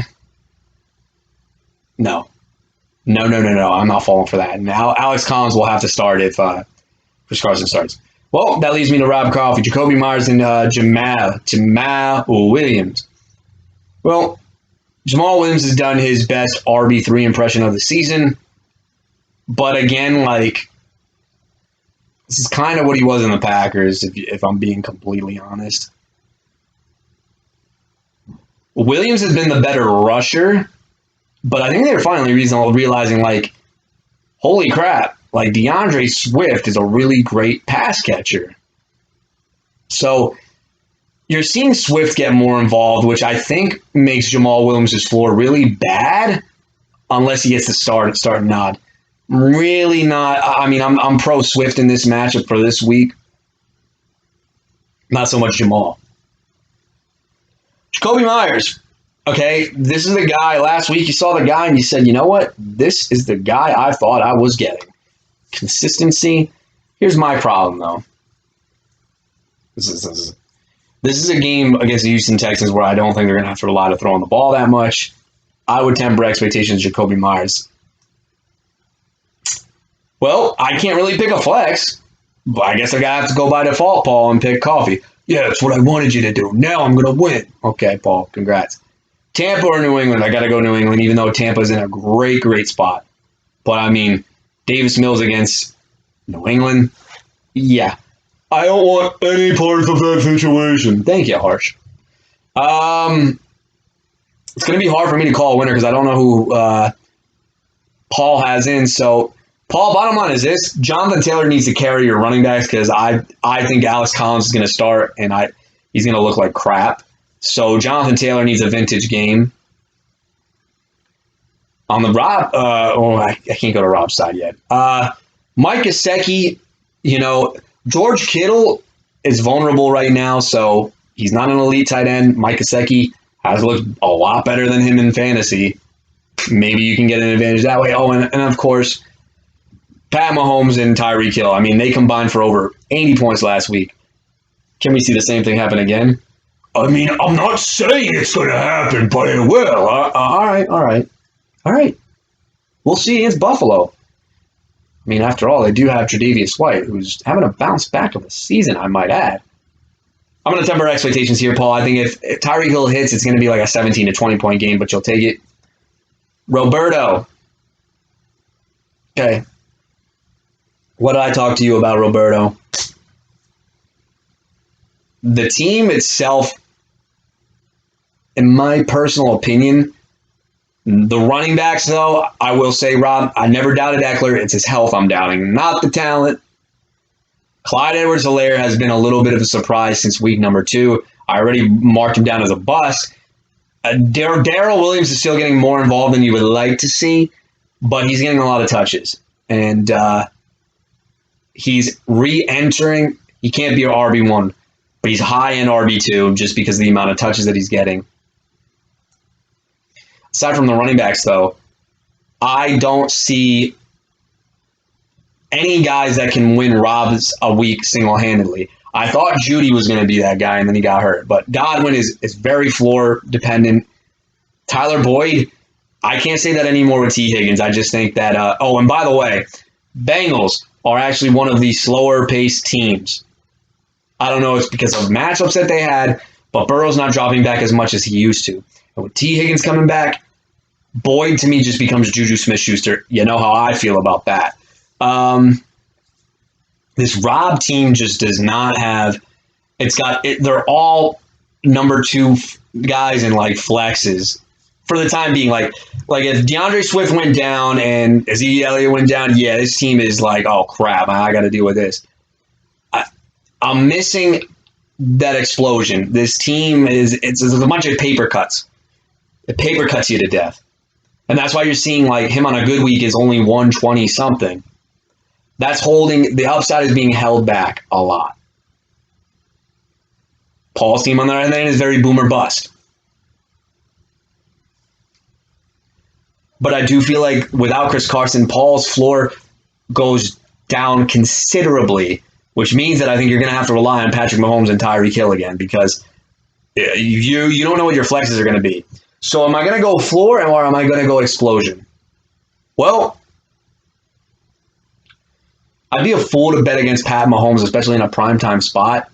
No. I'm not falling for that. Now Alex Collins will have to start if Chris Carson starts. Well, that leads me to Rob Coffey, Jacoby Myers, and Jamal Williams. Well, Jamal Williams has done his best RB3 impression of the season. But again, like, this is kind of what he was in the Packers, if I'm being completely honest. Williams has been the better rusher, but I think they're finally realizing, like, holy crap, like, DeAndre Swift is a really great pass catcher. So you're seeing Swift get more involved, which I think makes Jamal Williams' floor really bad, unless he gets the start nod. Really not. I mean, I'm pro Swift in this matchup for this week. Not so much Jamal. Jacoby Myers. Okay, this is the guy. Last week you saw the guy and you said, you know what? This is the guy I thought I was getting. Consistency. Here's my problem, though. This is a game against the Houston Texans where I don't think they're going to have to rely to throwing the ball that much. I would temper expectations of Jacoby Myers. Well, I can't really pick a flex, but I guess I gotta have to go by default, Paul, and pick Coffey. Yeah, that's what I wanted you to do. Now I'm gonna win. Okay, Paul, congrats. Tampa or New England? I gotta go New England, even though Tampa's in a great spot. But I mean, Davis Mills against New England. Yeah, I don't want any part of that situation. Thank you, Harsh. It's gonna be hard for me to call a winner because I don't know who Paul has in. So. Paul, bottom line is this. Jonathan Taylor needs to carry your running backs because I think Alex Collins is going to start and he's going to look like crap. So Jonathan Taylor needs a vintage game. On the Rob, I can't go to Rob's side yet. Mike Gesicki, George Kittle is vulnerable right now, so he's not an elite tight end. Mike Gesicki has looked a lot better than him in fantasy. Maybe you can get an advantage that way. Oh, and of course, Pat Mahomes and Tyreek Hill. I mean, they combined for over 80 points last week. Can we see the same thing happen again? I mean, I'm not saying it's going to happen, but it will. All right. We'll see. It's Buffalo. I mean, after all, they do have Tre'Davious White, who's having a bounce back of the season, I might add. I'm going to temper expectations here, Paul. I think if Tyreek Hill hits, it's going to be like a 17 to 20 point game, but you'll take it. Roberto. Okay. What did I talk to you about, Roberto? The team itself, in my personal opinion, the running backs, though, I will say, Rob, I never doubted Eckler. It's his health I'm doubting, not the talent. Clyde Edwards-Helaire has been a little bit of a surprise since week number 2. I already marked him down as a bust. Darrell Williams is still getting more involved than you would like to see, but he's getting a lot of touches. And he's re-entering. He can't be an RB1. but he's high in RB2 just because of the amount of touches that he's getting. Aside from the running backs, though, I don't see any guys that can win Rob's a week single-handedly. I thought Judy was going to be that guy, and then he got hurt. But Godwin is very floor dependent. Tyler Boyd, I can't say that anymore with T. Higgins. I just think that, and by the way, Bengals are actually one of the slower-paced teams. I don't know if it's because of matchups that they had, but Burrow's not dropping back as much as he used to. And with T. Higgins coming back, Boyd to me just becomes Juju Smith-Schuster. You know how I feel about that. This Rob team just does not have. They're all number 2 guys in like flexes for the time being. Like if DeAndre Swift went down and Ezekiel Elliott went down, yeah, this team is like, oh crap, I got to deal with this. I'm missing that explosion. This team it's a bunch of paper cuts. It paper cuts you to death. And that's why you're seeing like him on a good week is only 120 something. That's holding the upside is being held back a lot. Paul's team on the other hand is very boomer bust. But I do feel like without Chris Carson, Paul's floor goes down considerably, which means that I think you're going to have to rely on Patrick Mahomes and Tyreek Hill again because you don't know what your flexes are going to be. So am I going to go floor or am I going to go explosion? Well, I'd be a fool to bet against Pat Mahomes, especially in a primetime spot.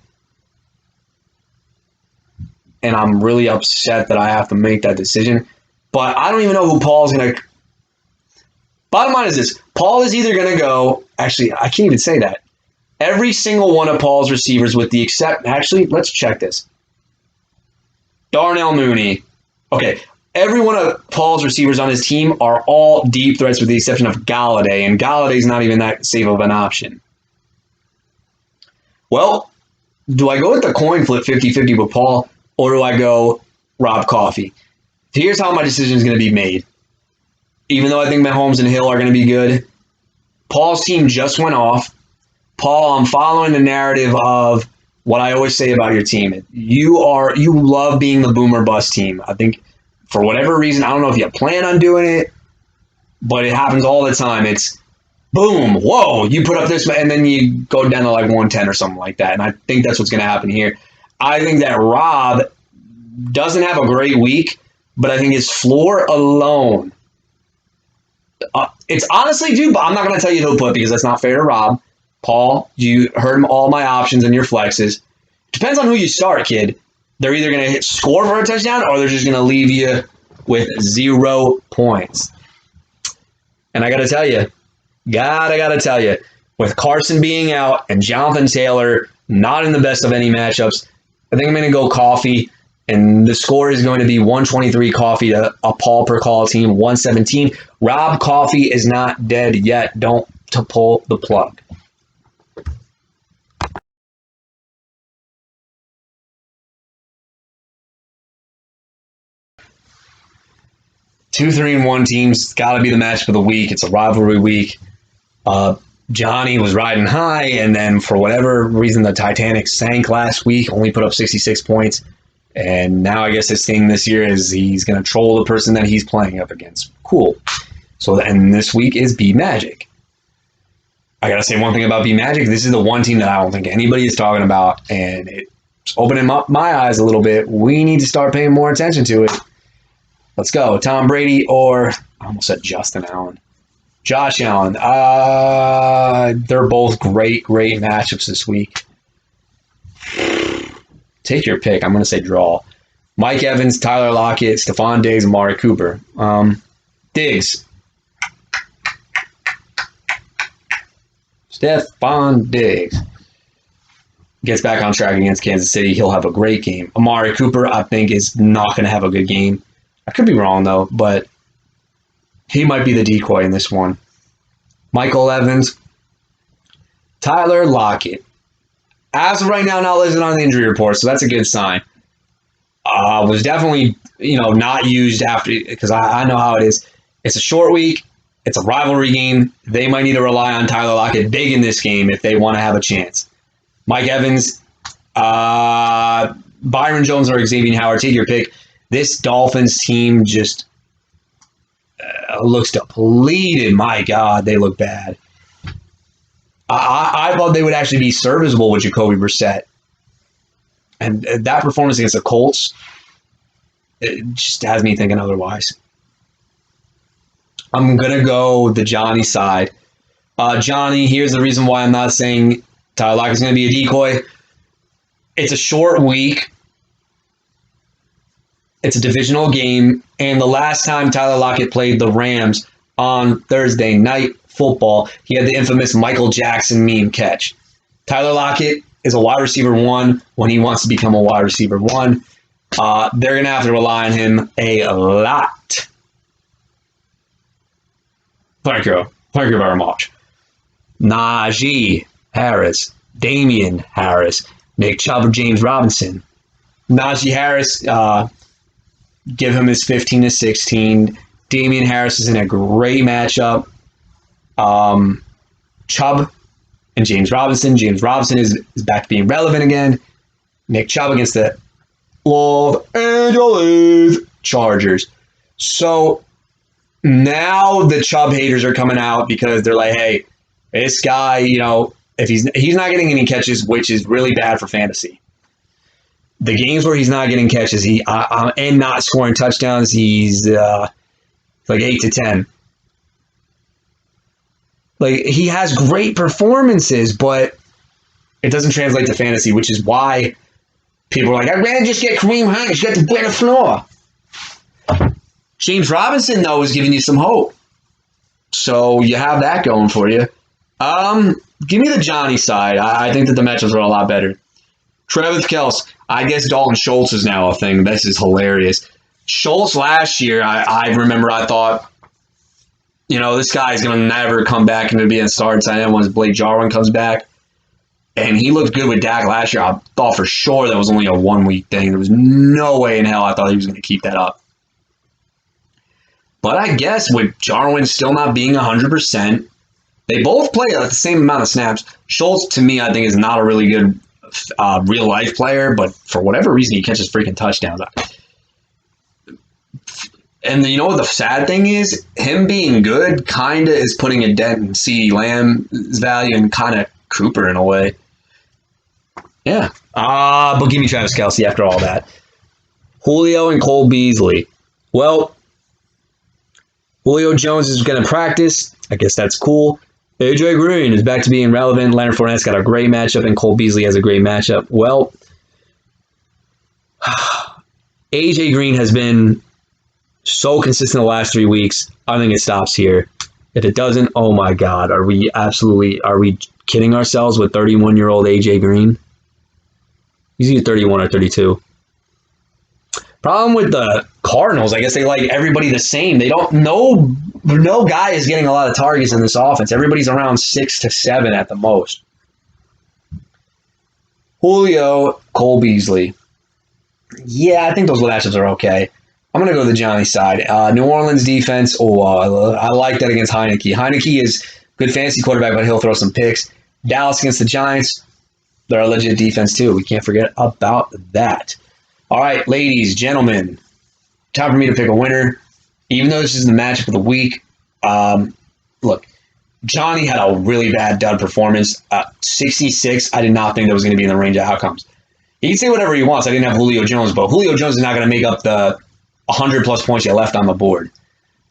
And I'm really upset that I have to make that decision. But I don't even know who Paul's going to... Bottom line is this. Paul is either going to go... Actually, I can't even say that. Every single one of Paul's receivers with the except... Actually, let's check this. Darnell Mooney. Okay. Every one of Paul's receivers on his team are all deep threats with the exception of Galladay, and Galladay's not even that safe of an option. Well, do I go with the coin flip 50-50 with Paul, or do I go Rob Coffey? Here's how my decision is going to be made. Even though I think Mahomes and Hill are going to be good, Paul's team just went off. Paul, I'm following the narrative of what I always say about your team. You love being the boomer bust team. I think for whatever reason, I don't know if you plan on doing it, but it happens all the time. It's boom, whoa, you put up this, and then you go down to like 110 or something like that. And I think that's what's going to happen here. I think that Rob doesn't have a great week, but I think his floor alone, it's honestly, dude, but I'm not going to tell you who to put because that's not fair to Rob. Paul, you heard all my options and your flexes. Depends on who you start, kid. They're either going to score for a touchdown or they're just going to leave you with 0 points. And I got to tell you, with Carson being out and Jonathan Taylor not in the best of any matchups, I think I'm going to go Coffey. And the score is going to be 123 Coffey to a Paul per call team, 117. Rob Coffey is not dead yet. Don't to pull the plug. Two, 3-1 teams, got to be the matchup of the week. It's a rivalry week. Johnny was riding high, and then for whatever reason, the Titanic sank last week, only put up 66 points. And now I guess his thing this year is he's going to troll the person that he's playing up against. Cool. So, and this week is Bmagic. I got to say one thing about Bmagic. This is the one team that I don't think anybody is talking about, and it's opening up my eyes a little bit. We need to start paying more attention to it. Let's go. Tom Brady or I almost said Justin Allen. Josh Allen. They're both great matchups this week. Take your pick. I'm going to say draw. Mike Evans, Tyler Lockett, Stephon Diggs, Amari Cooper. Diggs. Stephon Diggs. Gets back on track against Kansas City. He'll have a great game. Amari Cooper, I think, is not going to have a good game. I could be wrong, though, but he might be the decoy in this one. Michael Evans. Tyler Lockett. As of right now, not listed on the injury report, so that's a good sign. Was definitely, not used after, because I know how it is. It's a short week. It's a rivalry game. They might need to rely on Tyler Lockett big in this game if they want to have a chance. Mike Evans, Byron Jones or Xavier Howard, take your pick. This Dolphins team just looks depleted. My God, they look bad. I thought they would actually be serviceable with Jacoby Brissett. And that performance against the Colts, it just has me thinking otherwise. I'm going to go the Johnny side. Johnny, here's the reason why I'm not saying Tyler Lockett is going to be a decoy. It's a short week. It's a divisional game. And the last time Tyler Lockett played the Rams on Thursday Night Football, he had the infamous Michael Jackson meme catch. Tyler Lockett is a wide receiver 1 when he wants to become a wide receiver 1. They're going to have to rely on him a lot. Thank you very much. Najee Harris, Damian Harris, Nick Chubb, James Robinson. Najee Harris, give him his 15 to 16. Damian Harris is in a great matchup. Chubb and James Robinson. James Robinson is back to being relevant again. Nick Chubb against the Los Angeles Chargers. So now the Chubb haters are coming out because they're like, hey, this guy, if he's not getting any catches, which is really bad for fantasy. The games where he's not getting catches, and not scoring touchdowns, he's like 8 to 10. Like, he has great performances, but it doesn't translate to fantasy, which is why people are like, I'd rather just get Kareem Hunt. He's got the better floor. James Robinson, though, is giving you some hope. So you have that going for you. Give me the Johnny side. I think that the matchups are a lot better. Travis Kelce. I guess Dalton Schultz is now a thing. This is hilarious. Schultz last year, I remember I thought, this guy's going to never come back into being a starting tight end once Blake Jarwin comes back. And he looked good with Dak last year. I thought for sure that was only a 1-week thing. There was no way in hell I thought he was going to keep that up. But I guess with Jarwin still not being 100%, they both play at the same amount of snaps. Schultz, to me, I think is not a really good real-life player, but for whatever reason, he catches freaking touchdowns. And you know what the sad thing is? Him being good kind of is putting a dent in CeeDee Lamb's value and kind of Cooper in a way. Yeah. But give me Travis Kelce after all that. Julio and Cole Beasley. Well, Julio Jones is going to practice. I guess that's cool. AJ Green is back to being relevant. Leonard Fournette's got a great matchup, and Cole Beasley has a great matchup. Well, AJ Green has been so consistent the last 3 weeks. I think it stops here. If it doesn't, oh my God, are we kidding ourselves with 31-year-old AJ Green? He's either 31 or 32. Problem with the Cardinals, I guess they like everybody the same. They don't know. No guy is getting a lot of targets in this offense. Everybody's around 6 to 7 at the most. Julio, Cole Beasley. Yeah, I think those matchups are okay. I'm going to go to the Johnny side. New Orleans defense, I like that against Heineke. Heineke is a good fantasy quarterback, but he'll throw some picks. Dallas against the Giants, they're a legit defense too. We can't forget about that. All right, ladies, gentlemen, time for me to pick a winner. Even though this is the matchup of the week, look, Johnny had a really bad dud performance. 66, I did not think that was going to be in the range of outcomes. He can say whatever he wants. I didn't have Julio Jones, but Julio Jones is not going to make up the 100-plus points you left on the board.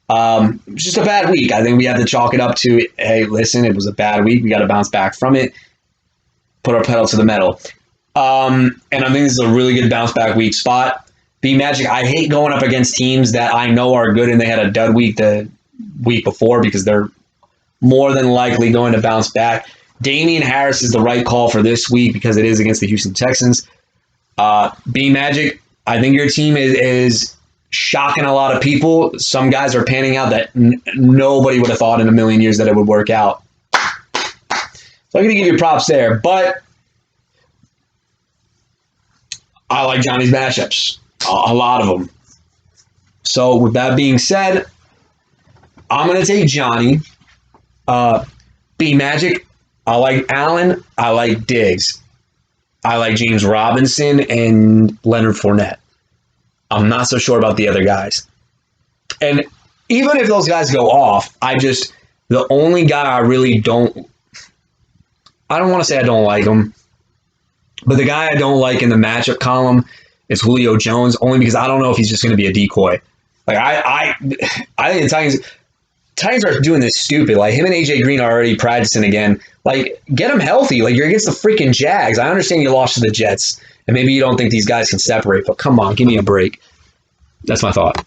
It's just a bad week. I think we have to chalk it up to, hey, listen, it was a bad week. We got to bounce back from it. Put our pedal to the metal. And I think this is a really good bounce back week spot. Bmagic, I hate going up against teams that I know are good and they had a dud week the week before because they're more than likely going to bounce back. Damian Harris is the right call for this week because it is against the Houston Texans. Bmagic, I think your team is shocking a lot of people. Some guys are panning out that nobody would have thought in a million years that it would work out. So I'm going to give you props there, but I like Johnny's matchups, a lot of them. So with that being said, I'm going to take Johnny. Bmagic, I like Allen. I like Diggs. I like James Robinson and Leonard Fournette. I'm not so sure about the other guys. And even if those guys go off, the only guy I really don't, I don't want to say I don't like him, but the guy I don't like in the matchup column is Julio Jones, only because I don't know if he's just going to be a decoy. Like I think the Titans are doing this stupid. Like him and AJ Green are already practicing again. Like get them healthy. Like you're against the freaking Jags. I understand you lost to the Jets, and maybe you don't think these guys can separate, but come on, give me a break. That's my thought.